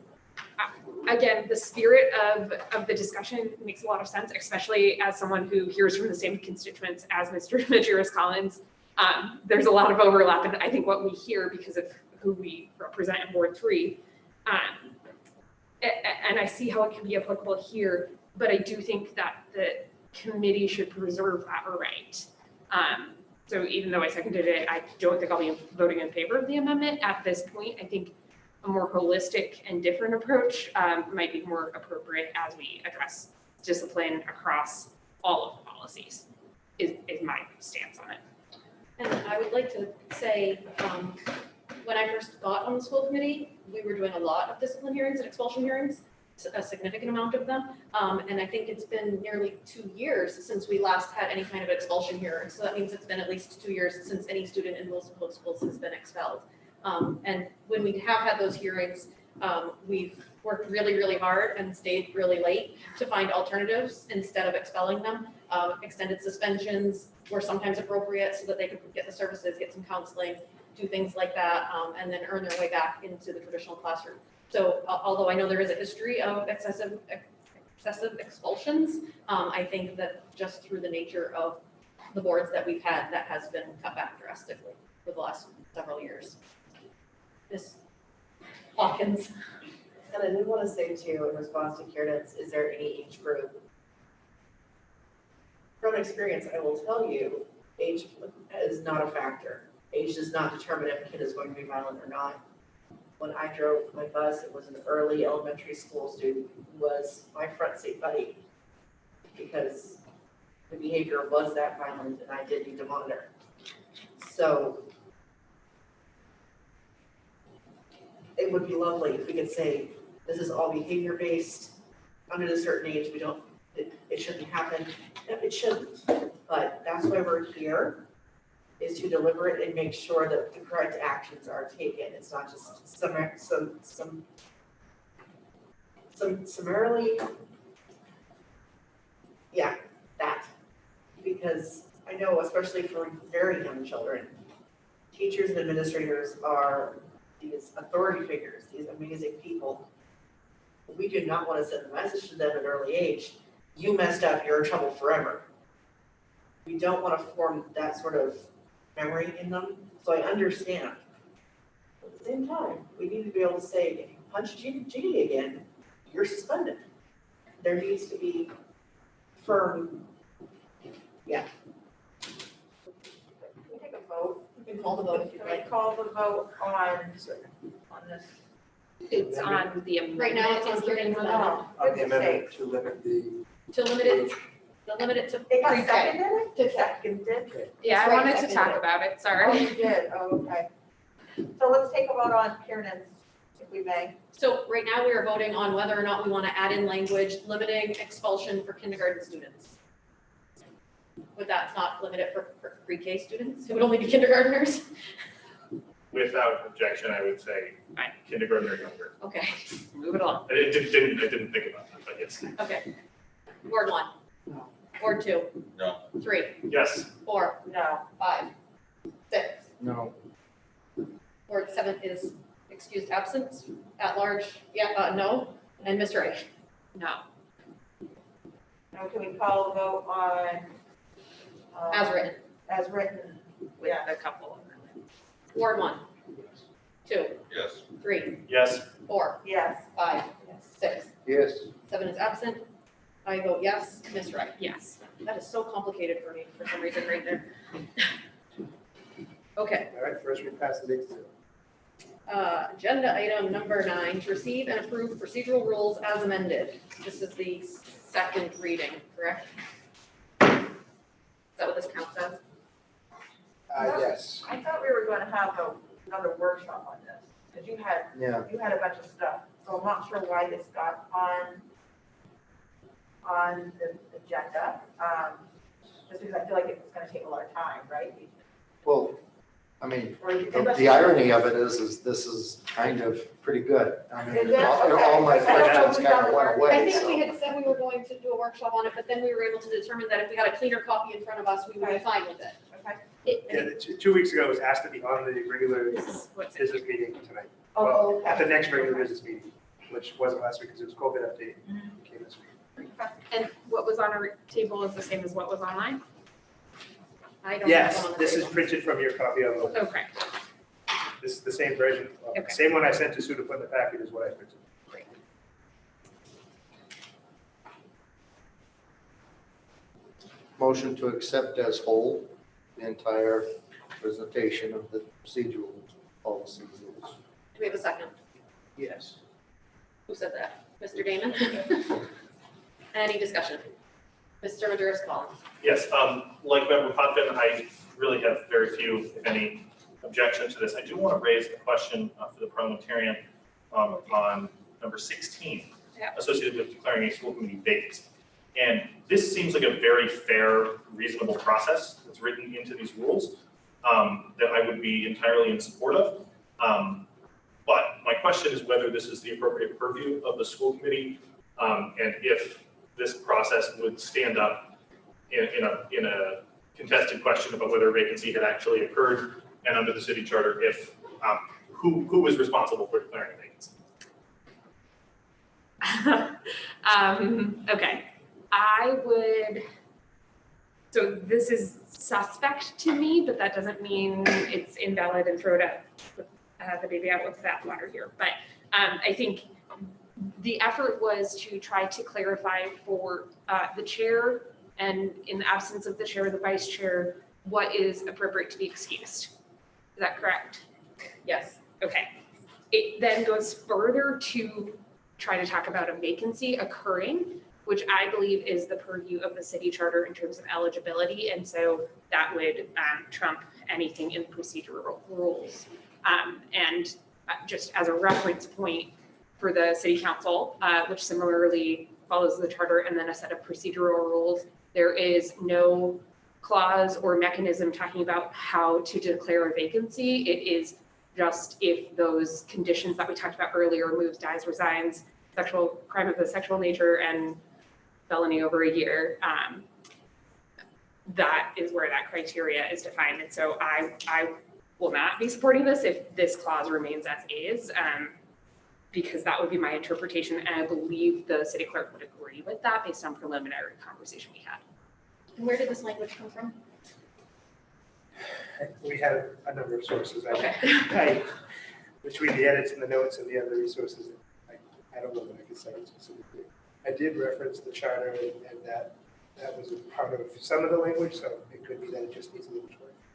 again, the spirit of the discussion makes a lot of sense, especially as someone who hears from the same constituents as Mr. Majerus Collins. There's a lot of overlap in, I think, what we hear because of who we represent in Ward 3. And I see how it can be applicable here, but I do think that the committee should preserve that right. So even though I seconded it, I don't think I'll be voting in favor of the amendment at this point. I think a more holistic and different approach might be more appropriate as we address discipline across all of the policies, is my stance on it. And I would like to say, when I first got on the school committee, we were doing a lot of discipline hearings and expulsion hearings, a significant amount of them. And I think it's been nearly 2 years since we last had any kind of expulsion hearing. So that means it's been at least 2 years since any student in Wilson Public Schools has been expelled. And when we have had those hearings, we've worked really, really hard and stayed really late to find alternatives instead of expelling them. Extended suspensions were sometimes appropriate so that they could get the services, get some counseling, do things like that, and then earn their way back into the traditional classroom. So although I know there is a history of excessive expulsions, I think that just through the nature of the boards that we've had, that has been cut back drastically for the last several years. Ms. Hawkins. And I did want to say too, in response to Kieran's, is there any age group? From experience, I will tell you, age is not a factor. Age does not determine if a kid is going to be violent or not. When I drove my bus, it was an early elementary school student who was my front seat buddy because the behavior was that violent and I did need to monitor. So it would be lovely if we could say, this is all behavior-based, under a certain age, it shouldn't happen. No, it shouldn't, but that's why we're here, is to deliberate and make sure that the correct actions are taken. It's not just summarily, yeah, that. Because I I know, especially for very young children, teachers and administrators are these authority figures, these amazing people. We do not want to send a message to them at an early age, you messed up, you're in trouble forever. We don't want to form that sort of memory in them, so I understand. But at the same time, we need to be able to say, if you punch Ginny again, you're suspended. There needs to be firm, Can we take a vote? you can call the vote if you'd Can we like. call the vote on this? It's on the. Right now it's on Kieran's amendment. Oh, On the goodness amendment sakes. to limit the. To limit it, to limit it to It got pre-K. seconded? To seconded? Yeah, I That's right, wanted to seconded talk it. about it, Oh, sorry. you did, oh, okay. So let's take a vote on Kieran's, if we may. So right now we are voting on whether or not we want to add in language limiting expulsion for kindergarten students. Would that not limit it for pre-K students? It would only be kindergartners? Without objection, I would say Fine. kindergarten or younger. Okay, Move it along. I didn't think about that, but yes. okay. Ward 1. No. Ward 2. No. 3, Yes. 4, No. 5, 6. No. Ward 7 is excused absence. At large, no. And Mr. Ray. No. Now can we call the vote on? As written. As written, With a couple of them. Ward 1. 2, Yes. 3, Yes. 4, yes. 5, 6. Yes. 7 is absent. I vote yes. Ms. Wright. Yes. That is so complicated for me for some reason right there. Okay, All right, first we pass the next. agenda item number 9, to receive and approve procedural rules as amended. This is the second reading, correct? Is that what this counts as? Yes. I thought we were gonna have another workshop on this, because you had a bunch of stuff, so I'm not sure why this got on the agenda. Just because I feel like it was gonna take a lot of time, right? Well, I mean, Or you- the irony of it is this is kind of pretty good. I mean, Is it? all my Okay. questions kind of went away. I think we so. had said we were going to do a workshop on it, but then we were able to determine that if we had a cleaner copy in front of us, we would be fine with it. Okay. Yeah, 2 weeks ago, it was asked to be on the regular This is what's. business meeting tonight. Oh, Well, at okay. the next regular business meeting, which wasn't last week because it was COVID update, came this week. And what was on our table is the same as what was online? I don't have Yes, one on the this is table. printed from your copy of, Okay. this is the same version. Okay. Same one I sent to Sue to put in the packet is what I printed. Motion to accept as whole the entire presentation of the procedural policy rules. Do we have a second? Yes. Who said that? Mr. Damon? Any discussion? Mr. Maduris Collins? Yes, like Member Potvin, I really have very few, if any, objections to this. I do want to raise a question for the parliamentarian on number 16, Yeah. associated with declaring a school committee vacant. And this seems like a very fair, reasonable process that's written into these rules that I would be entirely in support of. But my question is whether this is the appropriate purview of the school committee, and if this process would stand up in a contested question about whether a vacancy had actually occurred, and under the city charter, if who was responsible for declaring a vacancy. Okay, I would, so this is suspect to me, but that doesn't mean it's invalid and throw it out, the baby out with the bathwater here. But I think the effort was to try to clarify for the chair, and in the absence of the chair or the vice chair, what is appropriate to be excused. Is that correct? Yes. Okay. It then goes further to try to talk about a vacancy occurring, which I believe is the purview of the city charter in terms of eligibility. And so that would trump anything in procedural rules. And just as a reference point for the city council, which similarly follows the charter and then a set of procedural rules, there is no clause or mechanism talking about how to declare a vacancy. It is just if those conditions that we talked about earlier, moves, dies, resigns, sexual crime of a sexual nature, and felony over a year, that is where that criteria is defined. And so I will not be supporting this if this clause remains as is, because that would be my interpretation. And I believe the city clerk would agree with that based on preliminary conversation we had. And where did this language come from? We have a number of sources. Okay. Between the edits and the notes and the other resources, I don't know that I can say it specifically. I did reference the charter and that was a part of some of the language, so it could be that it just needs a little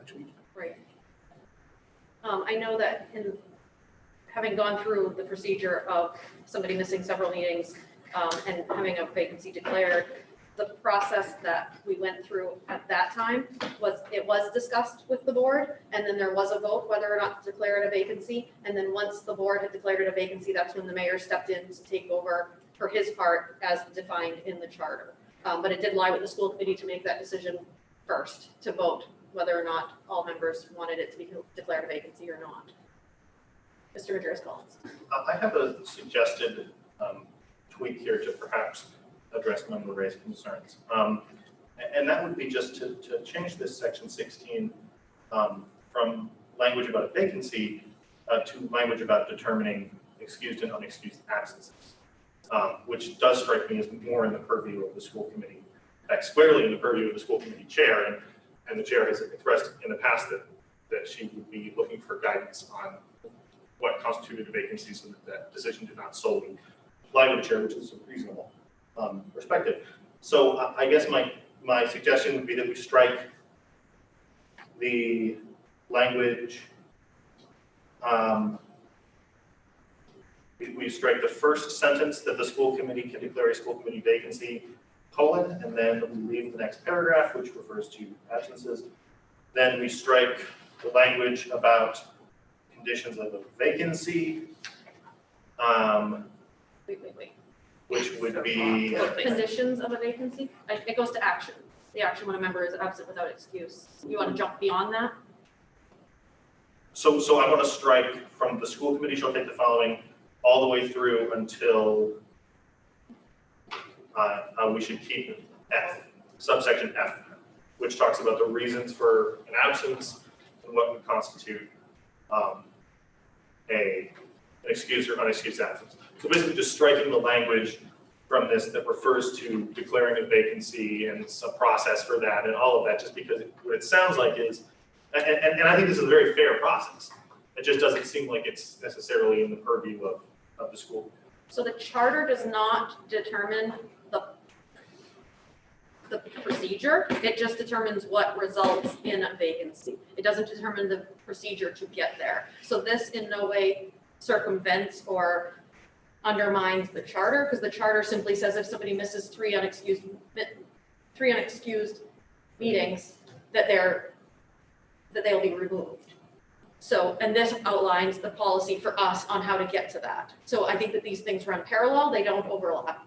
tweak. Right. I know that in having gone through the procedure of somebody missing several meetings and having a vacancy declared, the process that we went through at that time was, it was discussed with the board, and then there was a vote whether or not to declare it a vacancy. And then once the board had declared it a vacancy, that's when the mayor stepped in to take over for his part as defined in the charter. But it did lie with the school committee to make that decision first, to vote whether or not all members wanted it to be declared a vacancy or not. Mr. Madeiras-Collins. I have a suggested tweak here to perhaps address member raised concerns. And that would be just to change this section 16 from language about a vacancy to language about determining excused and unexcused absences, which does strike me as more in the purview of the school committee, squarely in the purview of the school committee chair, and the chair has expressed in the past that she would be looking for guidance on what constituted a vacancy so that decision did not solely lie with the chair, which is reasonable perspective. So I guess my suggestion would be that we strike the language, we strike the first sentence that the school committee can declare a school committee vacancy, colon, and then we leave the next paragraph, which refers to absences. Then we strike the language about conditions of a vacancy, Wait. which would be Conditions of a vacancy? It goes to action. The action when a member is absent without excuse. You want to jump beyond that? so I want to strike from the school committee shall take the following all the way through until we should keep F, subsection F, which talks about the reasons for an absence and what would constitute an excused or unexcused absence. So basically just striking the language from this that refers to declaring a vacancy and some process for that and all of that, just because what it sounds like is, and I think this is a very fair process. It just doesn't seem like it's necessarily in the purview of the school. So the charter does not determine the procedure, it just determines what results in a vacancy. It doesn't determine the procedure to get there. So this in no way circumvents or undermines the charter, because the charter simply says if somebody misses three unexcused meetings, that they'll be removed. So, and this outlines the policy for us on how to get to that. So I think that these things run parallel, they don't overlap.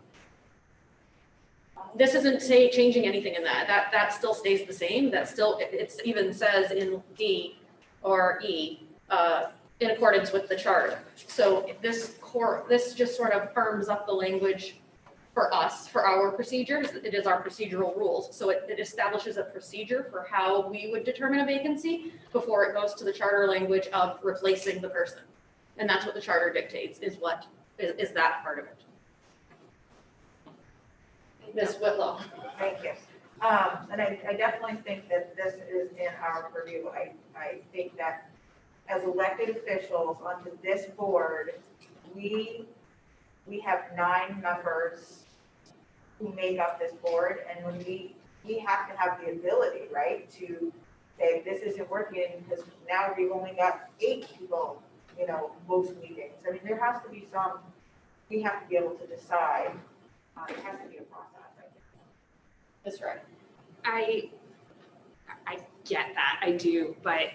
This isn't changing anything in that still stays the same. That still, it even says in D or E, in accordance with the charter. So this just sort of firms up the language for us, for our procedures. It is our procedural rules. So it establishes a procedure for how we would determine a vacancy before it goes to the charter language of replacing the person. And that's what the charter dictates, is that part of it. Ms. Whitlow. Thank you. And I definitely think that this is in our purview. I think that as elected officials onto this board, we have 9 members who make up this board, and when we have to have the ability, right, to say this isn't working because now we've only got 8 people, most meetings. I mean, there has to be we have to be able to decide. It has to be a process. That's right. I get that, I do, but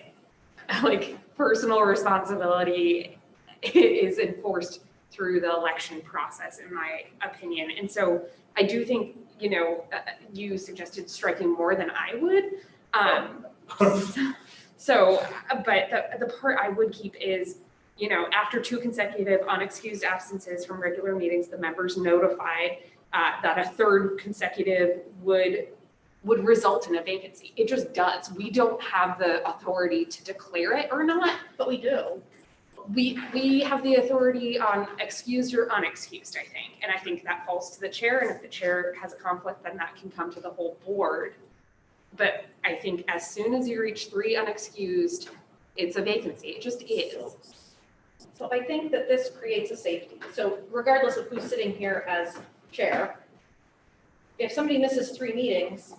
like personal responsibility is enforced through the election process, in my opinion. And so I do think, you suggested striking more than I would. But the part I would keep is, after 2 consecutive unexcused absences from regular meetings, the members notified that a 3rd consecutive would would result in a vacancy. It just does. We don't have the authority to declare it or not. But we do. We have the authority on excused or unexcused, I think. And I think that falls to the chair. And if the chair has a conflict, then that can come to the whole board. But I think as soon as you reach 3 unexcused, it's a vacancy. It just is. So I think that this creates a safety. So regardless of who's sitting here as chair, if somebody misses 3 meetings,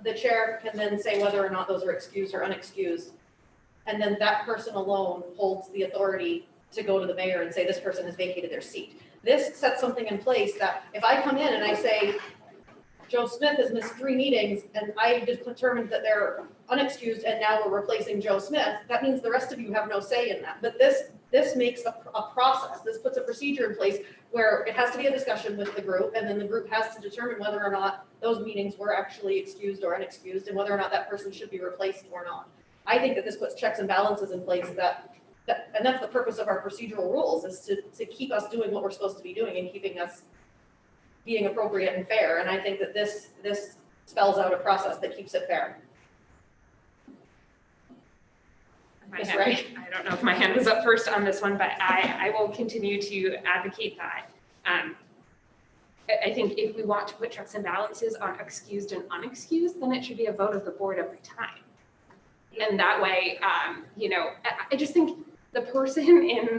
the chair can then say whether or not those are excused or unexcused. And then that person alone holds the authority to go to the mayor and say, this person has vacated their seat. This sets something in place that if I come in and I say, Joe Smith has missed 3 meetings and I determined that they're unexcused and now we're replacing Joe Smith, that means the rest of you have no say in that. But this makes a process. This puts a procedure in place where it has to be a discussion with the group, and then the group has to determine whether or not those meetings were actually excused or unexcused, and whether or not that person should be replaced or not. I think that this puts checks and balances in place and that's the purpose of our procedural rules, is to keep us doing what we're supposed to be doing and keeping us being appropriate and fair. And I think that this spells out a process that keeps it fair. Ms. Ray? I don't know if my hand was up first on this one, but I will continue to advocate that. I think if we want to put checks and balances on excused and unexcused, then it should be a vote of the board every time. And that way, I just think the person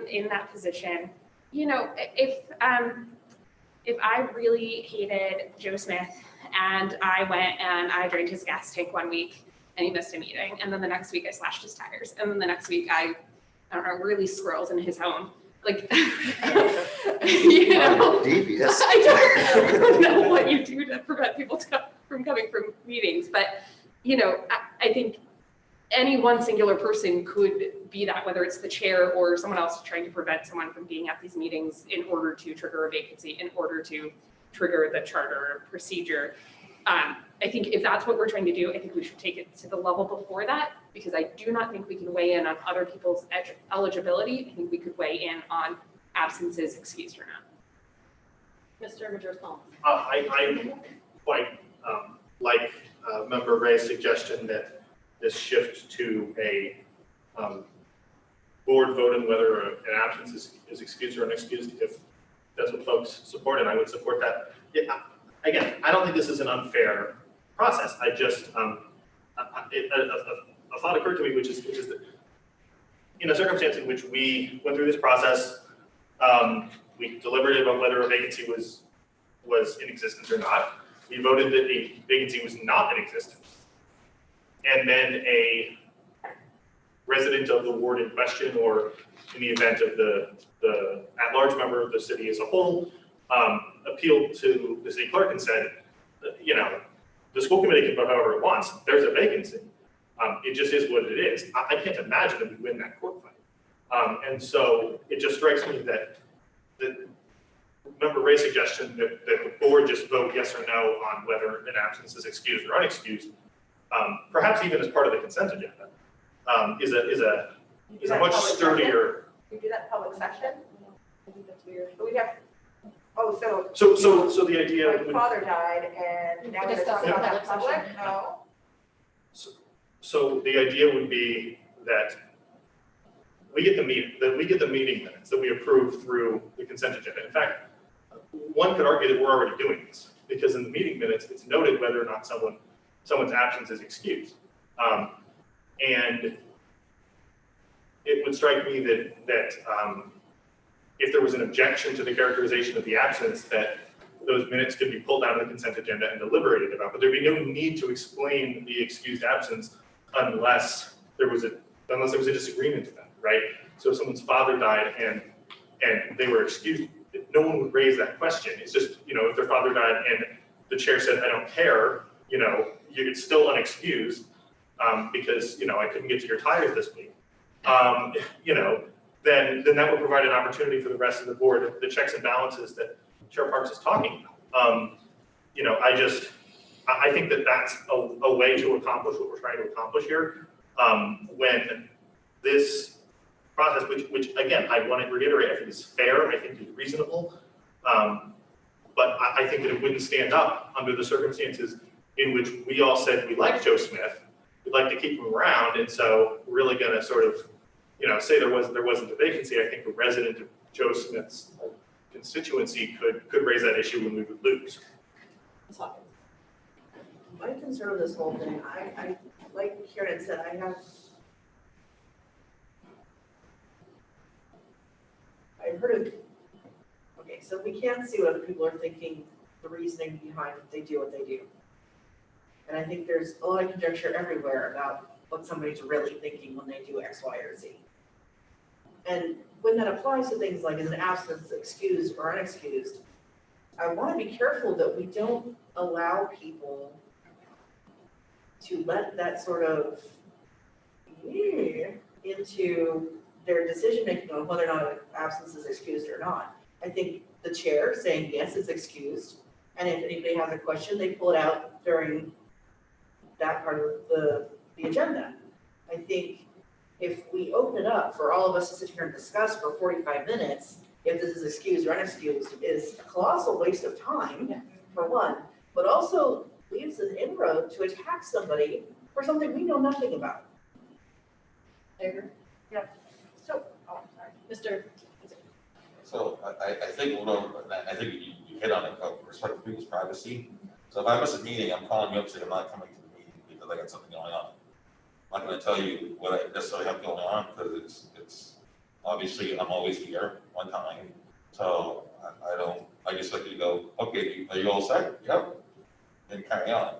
in that position, if I really hated Joe Smith and I went and I drained his gas tank one week and he missed a meeting, and then the next week I slashed his tires, and then the next week I don't know, released squirrels in his home. Like, Devious. I don't know what you do to prevent people from coming from meetings, but I think any one singular person could be that, whether it's the chair or someone else trying to prevent someone from being at these meetings in order to trigger a vacancy, in order to trigger the charter procedure. I think if that's what we're trying to do, I think we should take it to the level before that, because I do not think we can weigh in on other people's eligibility. I think we could weigh in on absences excused or not. Mr. Majors-Collins. I quite like Member Ray's suggestion that this shift to a board vote on whether an absence is excused or unexcused. If that's what folks support, and I would support that. Yeah, again, I don't think this is an unfair process. I just, a thought occurred to me, which is that in a circumstance in which we went through this process, we deliberated about whether a vacancy was in existence or not. We voted that a vacancy was not in existence. And then a resident of the ward in question, or in the event of the at-large member of the city as a whole, appealed to the city clerk and said, the school committee can vote however it wants. There's a vacancy. It just is what it is. I can't imagine that we win that court fight. And so it just strikes me that Member Ray's suggestion that the board just vote yes or no on whether an absence is excused or unexcused, perhaps even as part of the consent agenda, is a much sturdier. You do that in public session? I think that's weird. But we have, so So the idea my would, father died and now we're Discuss talking it in about that public public? session. No. so the idea would be that we get the meeting minutes that we approve through the consent agenda. In fact, one could argue that we're already doing this, because in the meeting minutes, it's noted whether or not someone's absence is excused. And it would strike me that if there was an objection to the characterization of the absence, that those minutes could be pulled out of the consent agenda and deliberated about, but there'd be no need to explain the excused absence unless there was a disagreement to that, right? So if someone's father died and they were excused, no one would raise that question. It's just, if their father died and the chair said, I don't care, it's still unexcused because, I couldn't get to your tires this week. Then that would provide an opportunity for the rest of the board, the checks and balances that Chair Parks is talking about. I think that that's a way to accomplish what we're trying to accomplish here. When this process, which again, I want to reiterate, I think is fair, I think is reasonable, but I think that it wouldn't stand up under the circumstances in which we all said we like Joe Smith, we'd like to keep him around, and so we're really gonna sort of, say there wasn't a vacancy, I think a resident of Joe Smith's constituency could raise that issue when we would lose. My concern with this whole thing, I, like Kieran said, I've heard of, okay, so we can't see what other people are thinking, the reasoning behind they do what they do. And I think there's a lot of conjecture everywhere about what somebody's really thinking when they do X, Y, or Z. And when that applies to things like is an absence excused or unexcused, I want to be careful that we don't allow people to let that sort of into their decision-making on whether or not an absence is excused or not. I think the chair saying, yes, it's excused, and if anybody has a question, they pull it out during that part of the agenda. I think if we open it up for all of us to sit here and discuss for 45 minutes, if this is excused or unexcused, is a colossal waste of time, for one, but also leaves an inroad to attack somebody for something we know nothing about. Yeah. So, oh, sorry. Mr. So I think, I think you hit on it, respect for people's privacy. So if I miss a meeting, I'm calling you up saying I'm not coming to the meeting because I got something going on. I'm not gonna tell you what I necessarily have going on because it's obviously I'm always here one time. So I just let you go, okay, are you all set? Yep. And carry on.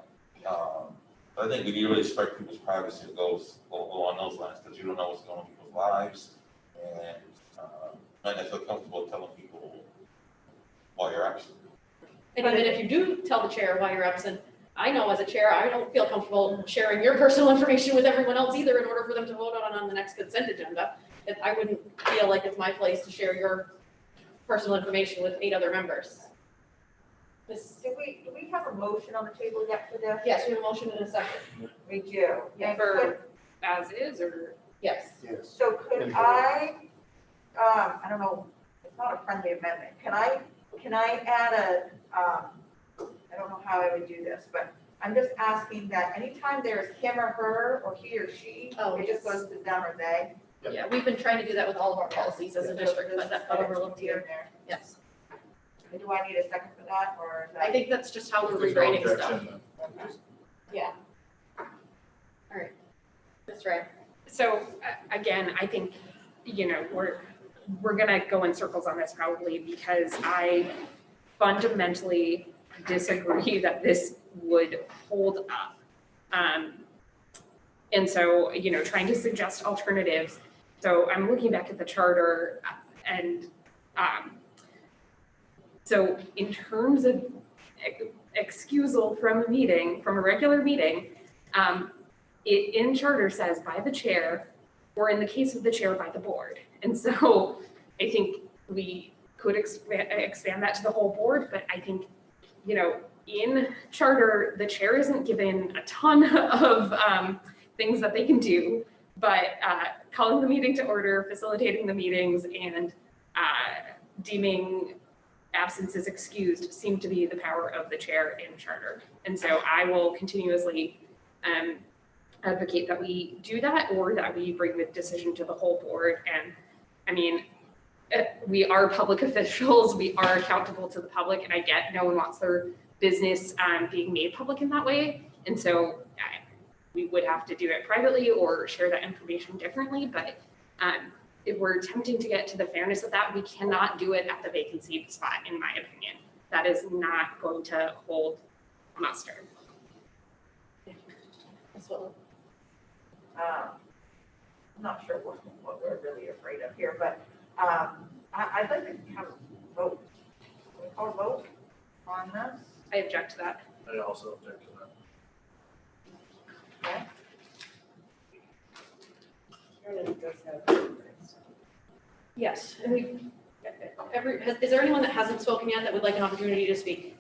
But I think we need to respect people's privacy that goes along those lines because you don't know what's going on in people's lives. And I feel comfortable telling people why you're absent. And even if you do tell the chair why you're absent, I know as a chair, I don't feel comfortable sharing your personal information with everyone else either in order for them to vote on the next consent agenda. I wouldn't feel like it's my place to share your personal information with 8 other members. Do we have a motion on the table yet for this? Yes, we have a motion in a second. We do. Yeah, For as is, or? Yes. Yes. So could I don't know, it's not a friendly amendment. Can I add I don't know how I would do this, but I'm just asking that anytime there's him or her, or he or she, it just goes to them or they. Yeah, we've been trying to do that with all of our policies as a district, but that got overlooked here. Yes. Do I need a second for that, or is that? I think that's just how we're There's no rewriting objection, stuff. then. Yeah. All right. That's right. So again, I think, we're gonna go in circles on this probably because I fundamentally disagree that this would hold up. And so, trying to suggest alternatives. So I'm looking back at the charter and so in terms of excusal from a meeting, from a regular meeting, it in charter says by the chair, or in the case of the chair, by the board. And so I think we could expand that to the whole board, but I think, in charter, the chair isn't given a ton of things that they can do, but calling the meeting to order, facilitating the meetings, and deeming absences excused seem to be the power of the chair in charter. And so I will continuously advocate that we do that, or that we bring the decision to the whole board. And I mean, we are public officials, we are accountable to the public, and I get no one wants their business being made public in that way. And so we would have to do it privately or share that information differently. But if we're attempting to get to the fairness of that, we cannot do it at the vacancy spot, in my opinion. That is not going to hold muster. I'm not sure what we're really afraid of here, but I'd like to have a vote. Can we call a vote on this? I object to that. I also object to that. Okay. Yes, and is there anyone that hasn't spoken yet that would like an opportunity to speak?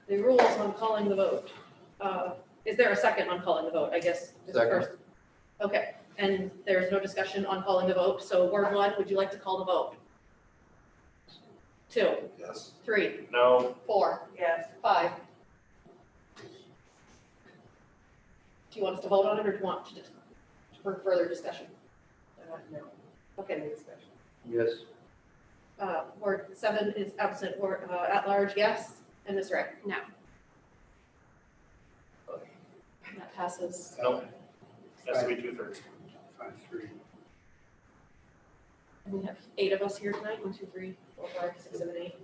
The rules on calling the vote. Is there a second on calling the vote, I guess? Is the Second. first? Okay, And there's no discussion on calling the vote. So Ward 1, would you like to call the vote? 2, Yes. 3, No. 4, Yes. 5. Do you want us to vote on it or do you want to just for further discussion? Okay. Yes. Ward 7 is absent, Ward at large, yes, and Ms. Ray. No. And that passes. No. Has to be 2/3. 5-3. And we have 8 of us here tonight. 1, 2, 3, 4, 5, 6, 7, 8.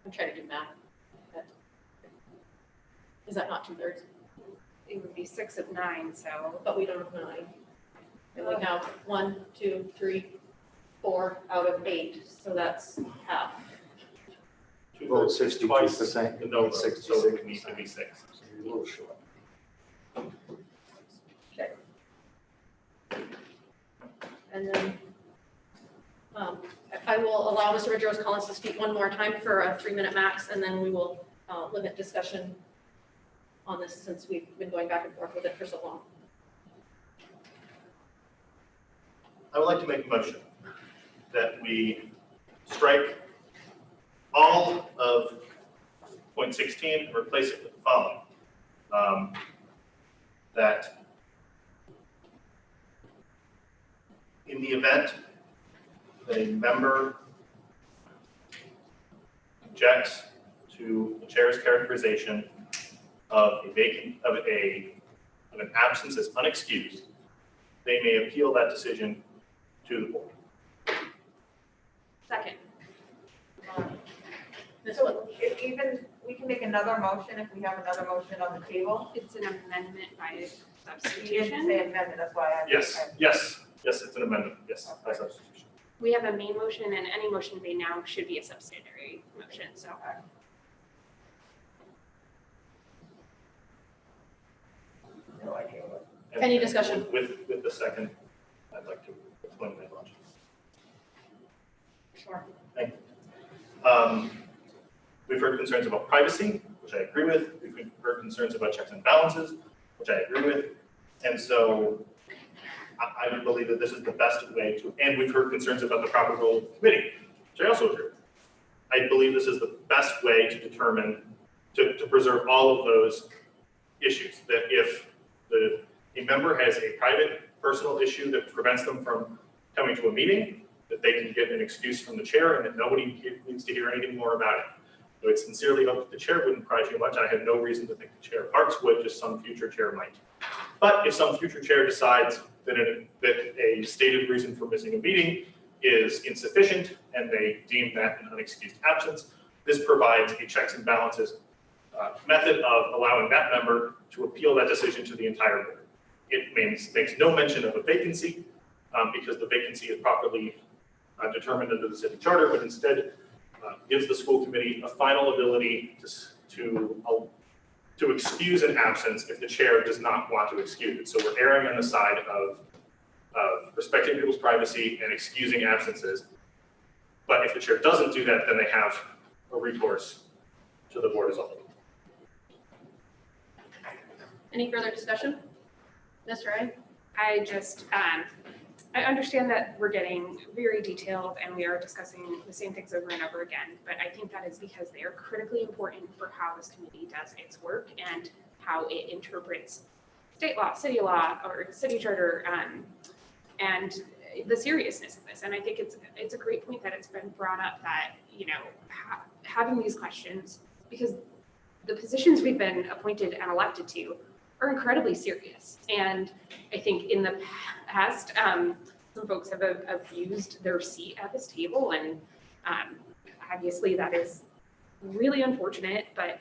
I'm trying to do math. Is that not 2/3? It would be 6 of 9, so. But we don't have 9. And we have 1, 2, 3, 4 out of 8, so that's half. Vote 2/3 is 62%. twice the no vote, so it 66%. would need to be 6. So you're a little short. And then I will allow Mr. Madros Collins to speak one more time for a 3-minute max, and then we will limit discussion on this since we've been going back and forth with it for so long. I would like to make a motion that we strike all of point 16 and replace it with the following. That in the event that a member objects to the chair's characterization of an absence as unexcused, they may appeal that decision to the board. Second. So if even, we can make another motion if we have another motion on the table. It's an amendment by You didn't substitution. say amendment, that's why I. Yes, it's an amendment, yes, by substitution. We have a main motion, and any motion made now should be a subsidiary motion, so. No idea what. And- Any discussion? With the second, I'd like to explain my logic. Sure. Thank you. We've heard concerns about privacy, which I agree with. We've heard concerns about checks and balances, which I agree with. And so I would believe that this is the best way to, and we've heard concerns about the proper role of the committee, which I also agree with. I believe this is the best way to determine, to preserve all of those issues, that if a member has a private personal issue that prevents them from coming to a meeting, that they can get an excuse from the chair and that nobody needs to hear anything more about it. So I sincerely hope that the chair wouldn't cry too much. I have no reason to think the chair of Parks would, just some future chair might. But if some future chair decides that a stated reason for missing a meeting is insufficient and they deem that an unexcused absence, this provides a checks and balances method of allowing that member to appeal that decision to the entire board. It makes no mention of a vacancy because the vacancy is properly determined under the city charter, but instead gives the school committee a final ability to excuse an absence if the chair does not want to excuse it. So we're erring on the side of respecting people's privacy and excusing absences. But if the chair doesn't do that, then they have a recourse to the board as a whole. Any further discussion? Ms. Ray? I just, I understand that we're getting very detailed and we are discussing the same things over and over again, but I think that is because they are critically important for how this committee does its work and how it interprets state law, city law, or city charter, and the seriousness of this. And I think it's a great point that it's been brought up that, you know, having these questions, because the positions we've been appointed and elected to are incredibly serious. And I think in the past, some folks have abused their seat at this table, and obviously that is really unfortunate. But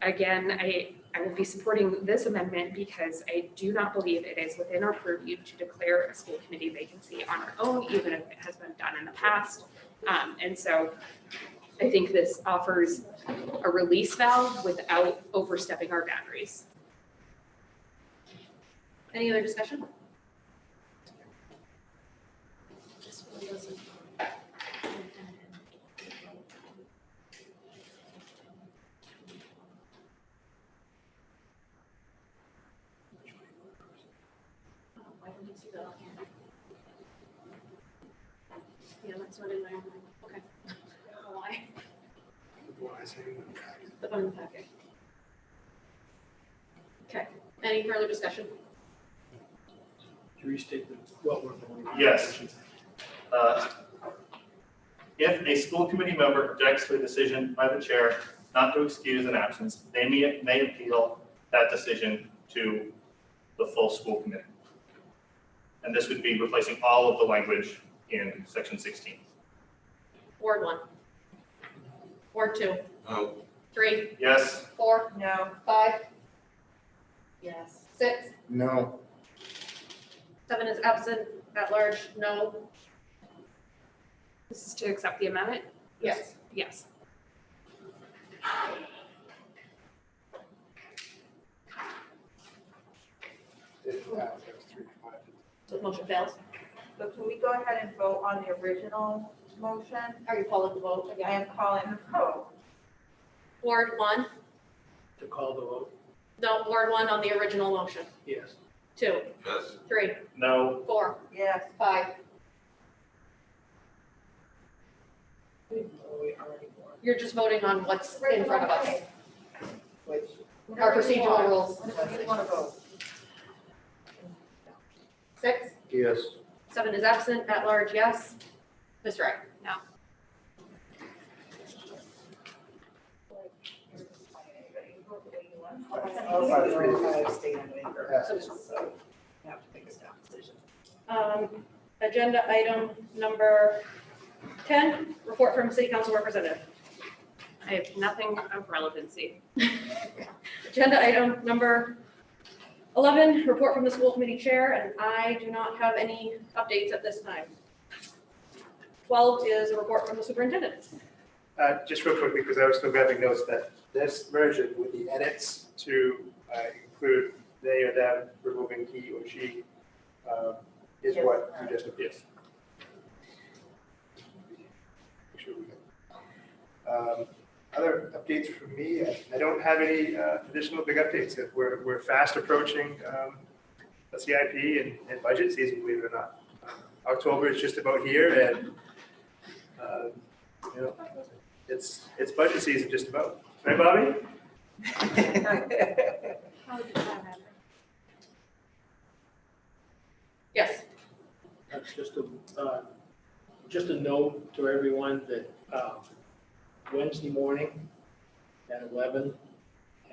again, I will be supporting this amendment because I do not believe it is within our purview to declare a school committee vacancy on our own, even if it has been done in the past. And so I think this offers a release valve without overstepping our boundaries. Any other discussion? Yeah, that's not in there. Okay. I don't know why. The one in the packet. Okay, any further discussion? To restate what we're going on. Yes. If a school committee member objects to a decision by the chair not to excuse an absence, they may appeal that decision to the full school committee. And this would be replacing all of the language in section 16. Ward 1. Ward 2. No. 3. Yes? 4. No. 5. Yes. 6. No. 7 is absent, at large, no. This is to accept the amendment? Yes. Yes. So the motion fails. So can we go ahead and vote on the original motion? Are you calling the vote I again? am calling the vote. Ward 1? To call the vote, No, Ward 1 on the original motion. yes. 2. Yes. 3. No? 4. Yes. 5. You're just voting on what's in front of us. Which, Our procedural rules. Whatever you want to vote. 6. Yes. 7 is absent, at large, yes. Ms. Wright? No. I abstain anyway. So, You have to make a staff decision. Agenda item number 10, report from city council representative. I have nothing of relevancy. Agenda item number 11, report from the school committee chair, and I do not have any updates at this time. 12 is a report from the superintendent. Just real quickly, because I was still grabbing notes, that this version with the edits to include they or them, removing he or she, is what you just approved. Make sure we get. Other updates from me, I don't have any additional big updates. We're fast approaching the CIP and budget season, believe it or not. October is just about here, and you know, it's budget season just about. Right, Bobby? How did that happen? Yes. That's just a note to everyone that Wednesday morning at 11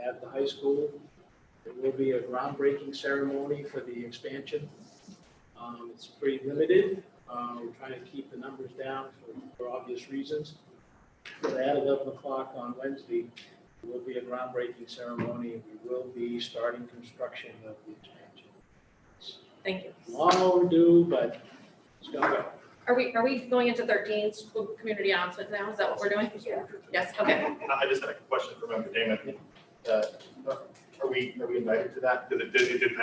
at the high school, there will be a groundbreaking ceremony for the expansion. It's pretty limited. We're trying to keep the numbers down for obvious reasons. But at 11 o'clock on Wednesday, there will be a groundbreaking ceremony. We will be starting construction of the expansion. Thank you. Long overdue, but it's gonna go. Are we going into 13 school community announcements now? Is that what we're doing? Yeah. Yes, okay. I just had a question for Member Damon. Are we invited to that? I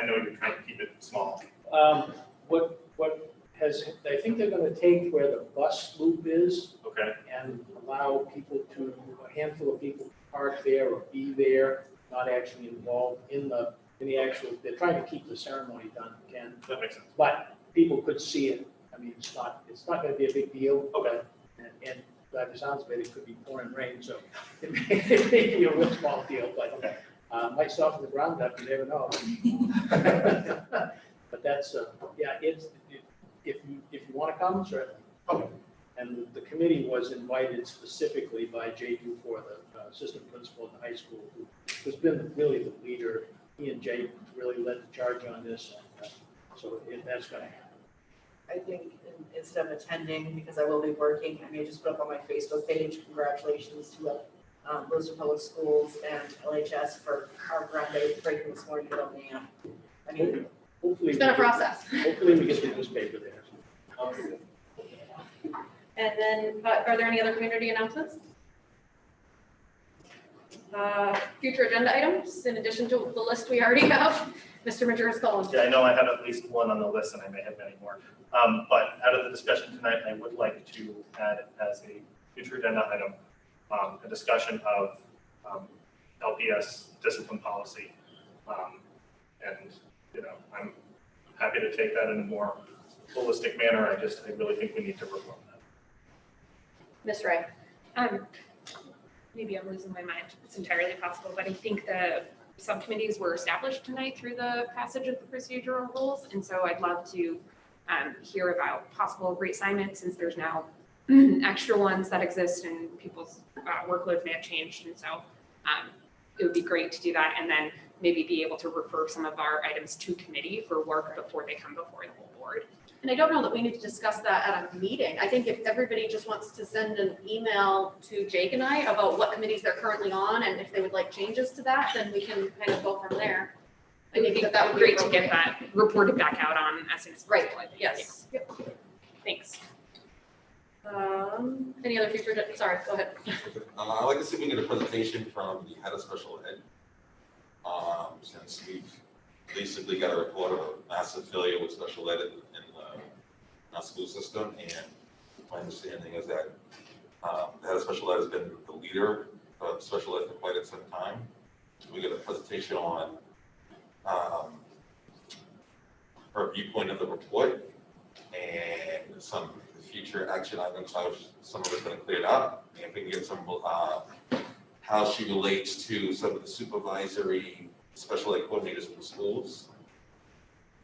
know you're trying to keep it small. I think they're gonna take where the bus loop is Okay. and allow a handful of people to park there or be there, not actually involved in the actual, they're trying to keep the ceremony done, Ken. That makes sense. But people could see it. I mean, it's not gonna be a big deal. Okay. And by the sounds of it, it could be pouring rain, so it may be a real small deal, but might soften the ground up, you never know. But that's, if you want to come, certainly. Okay. And the committee was invited specifically by Jay Dufour, the assistant principal in the high school, who's been really the leader. He and Jay really led the charge on this, and so that's going to happen. I think instead of attending, because I will be working, I may just put up on my Facebook page, congratulations to Lewiston Public Schools and LHS for our groundbreaking this morning at 11 a.m. I mean, Hopefully, It's been a process. Hopefully we get the newspaper there. And then, are there any other community announcements? Future agenda items, in addition to the list we already have? Mr. Majerus Collins. Yeah, I know I have at least one on the list and I may have many more. But out of the discussion tonight, I would like to add as a future agenda item, a discussion of LPS discipline policy. And, I'm happy to to take that in a more holistic manner. I really think we need to reform that. Ms. Ray? Maybe I'm losing my mind. It's entirely possible, but I think the subcommittees were established tonight through the passage of the procedural rules. And so I'd love to hear about possible reassignments, since there's now extra ones that exist and people's workloads may have changed. And so it would be great to do that, and then maybe be able to refer some of our items to committee for work before they come before the whole board. And I don't know that we need to discuss that at a meeting. I think if everybody just wants to send an email to Jake and I about what committees they're currently on and if they would like changes to that, then we can kind of go from there. I think that would be Great to get that reported back out on as soon as Right, possible. I think. yes. Yep. Thanks. Any other future, sorry, go ahead. I'd like to see if we get a presentation from the head of special ed. Since we've basically got a report of a massive failure with special ed in our school system, and my understanding is that the head of special ed has been the leader of special ed for quite some time. So we get a presentation on her viewpoint of the report and some future action items, how some of it's been cleared up, and if we can get some how she relates to some of the supervisory special ed coordinators in the schools,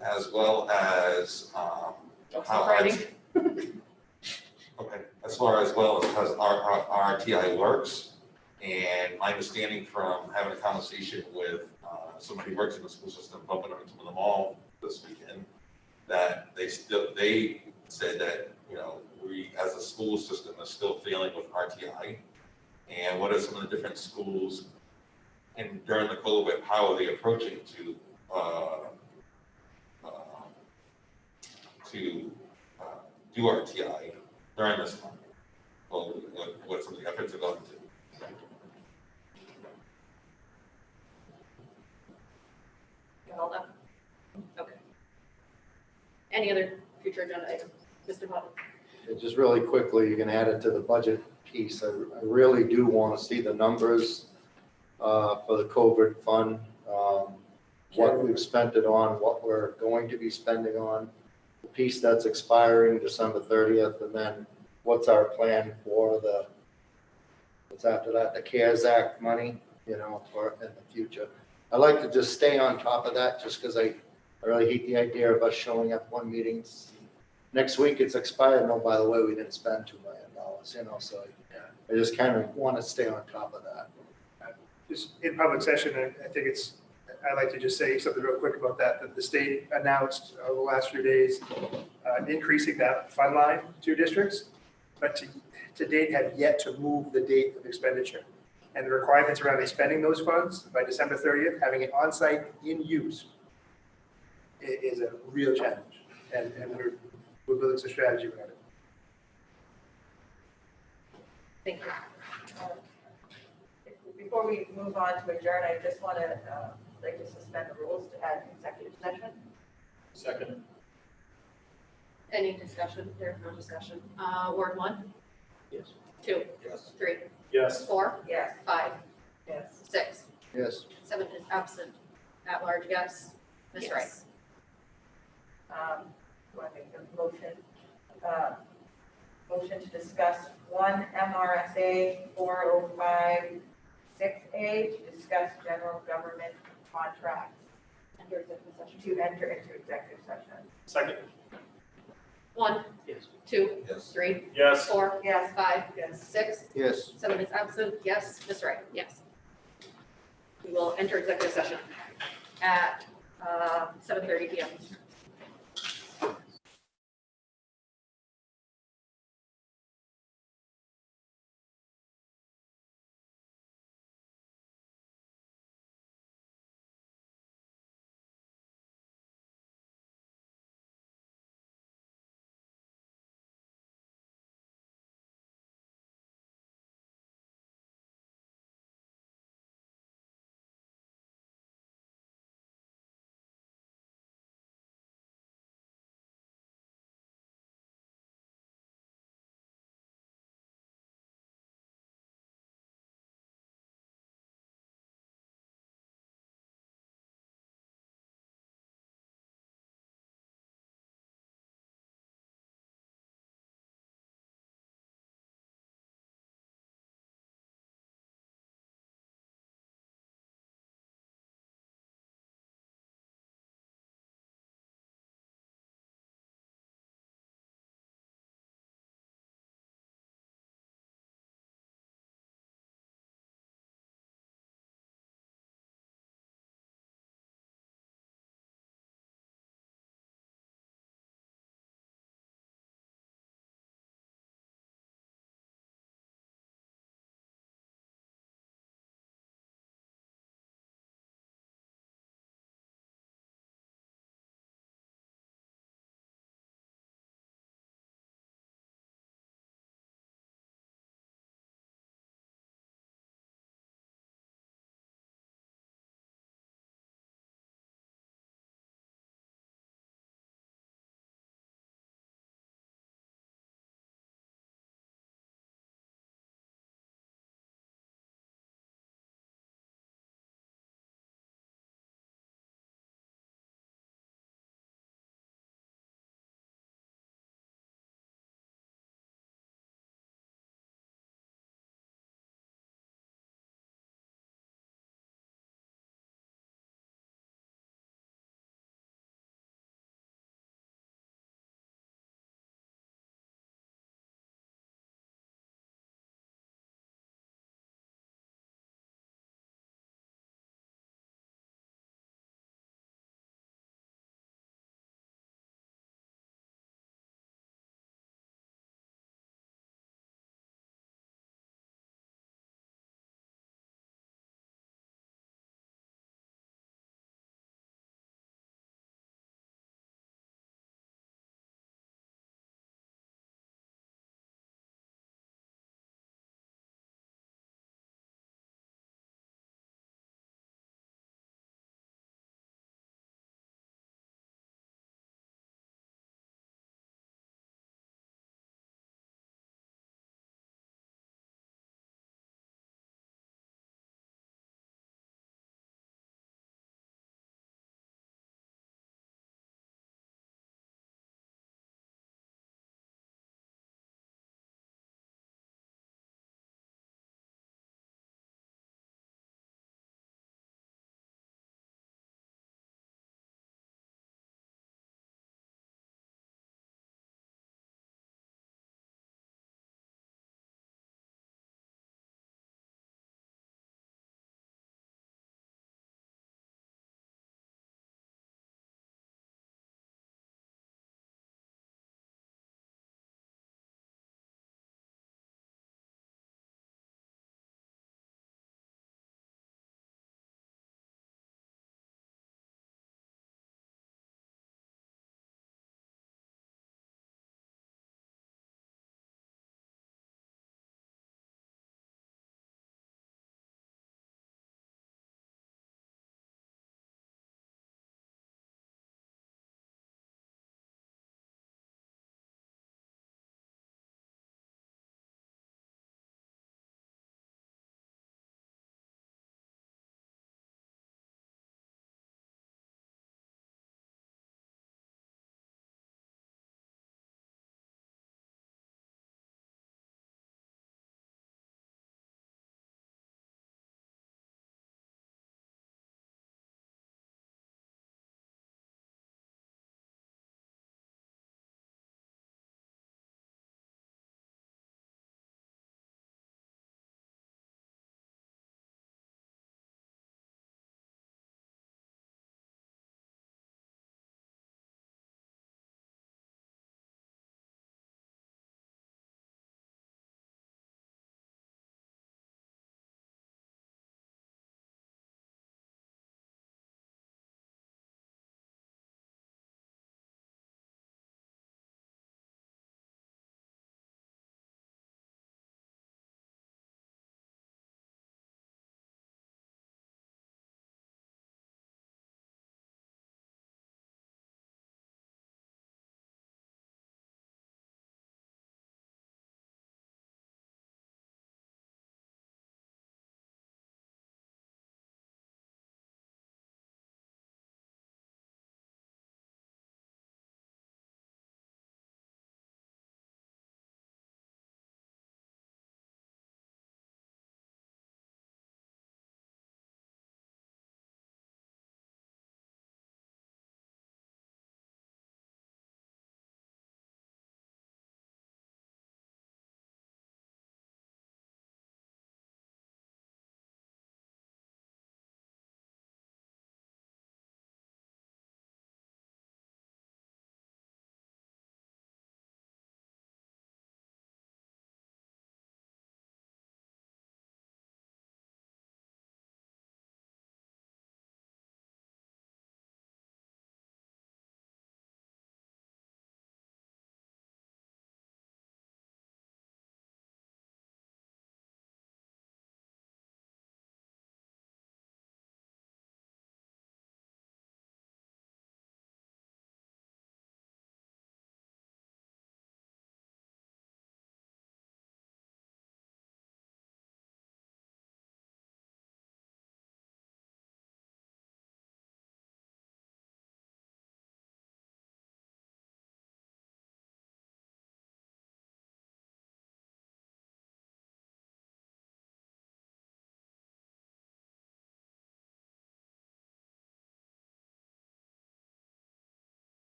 as well as how okay, as far as well as our RTI works. And my understanding from having a conversation with somebody who works in the school system, bumping into them all this weekend, that they said that, you know, we as a school system are still failing with RTI. And what are some of the different schools, and during the COVID, how are they approaching to do RTI during this time? Well, what some of the efforts are going to. Got all that? Okay. Any other future agenda items? Mr. Butler? Just really quickly, you can add it to the budget piece. I really do want to see the numbers for the COVID fund, what we've spent it on, what we're going to be spending on, the piece that's expiring December 30th, and then what's our plan for what's after that, the CARES Act money, you know, for in the future. I like to just stay on top of that, just because I really hate the idea of us showing up one meeting. Next week it's expired. No, by the way, we didn't spend $2 million, you know, so I just kind of want to stay on top of that. Just in public session, I think I'd like to just say something real quick about that the state announced over the last few days, increasing that fund line to districts, but to date have yet to move the date of expenditure. And the requirements around expending those funds by December 30th, having it on site in use is a real challenge. And we're building some strategy around it. Thank you. Before we move on to adjourn, I just want to like to suspend the rules to add executive session. Second. Any discussion? There's no discussion. Ward 1? Yes. 2? Yes. 3? Yes. 4? Yes. 5? Yes. 6? Yes. 7 is absent. At large, yes. Ms. Wright? Yes. Do I make a motion? Motion to discuss 1 MRSA 4056A to discuss general government contracts Enter executive session. to enter into executive session. Second. 1, Yes. 2, Yes. 3, Yes. 4, Yes. 5, Yes. 6, Yes. 7 is absent. Yes. Ms. Wright? Yes. We will enter executive session at 7:30 PM.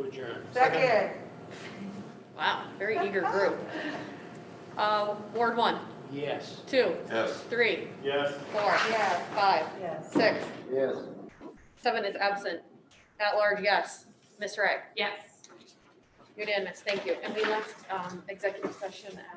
adjourn. Second. Wow, very eager group. Ward 1, Yes. 2, Yes. 3, Yes. 4, Yes. 5, Yes. 6, Yes. 7 is absent. At large, yes. Ms. Ray? Yes. Unanimous, thank you. And we left executive session at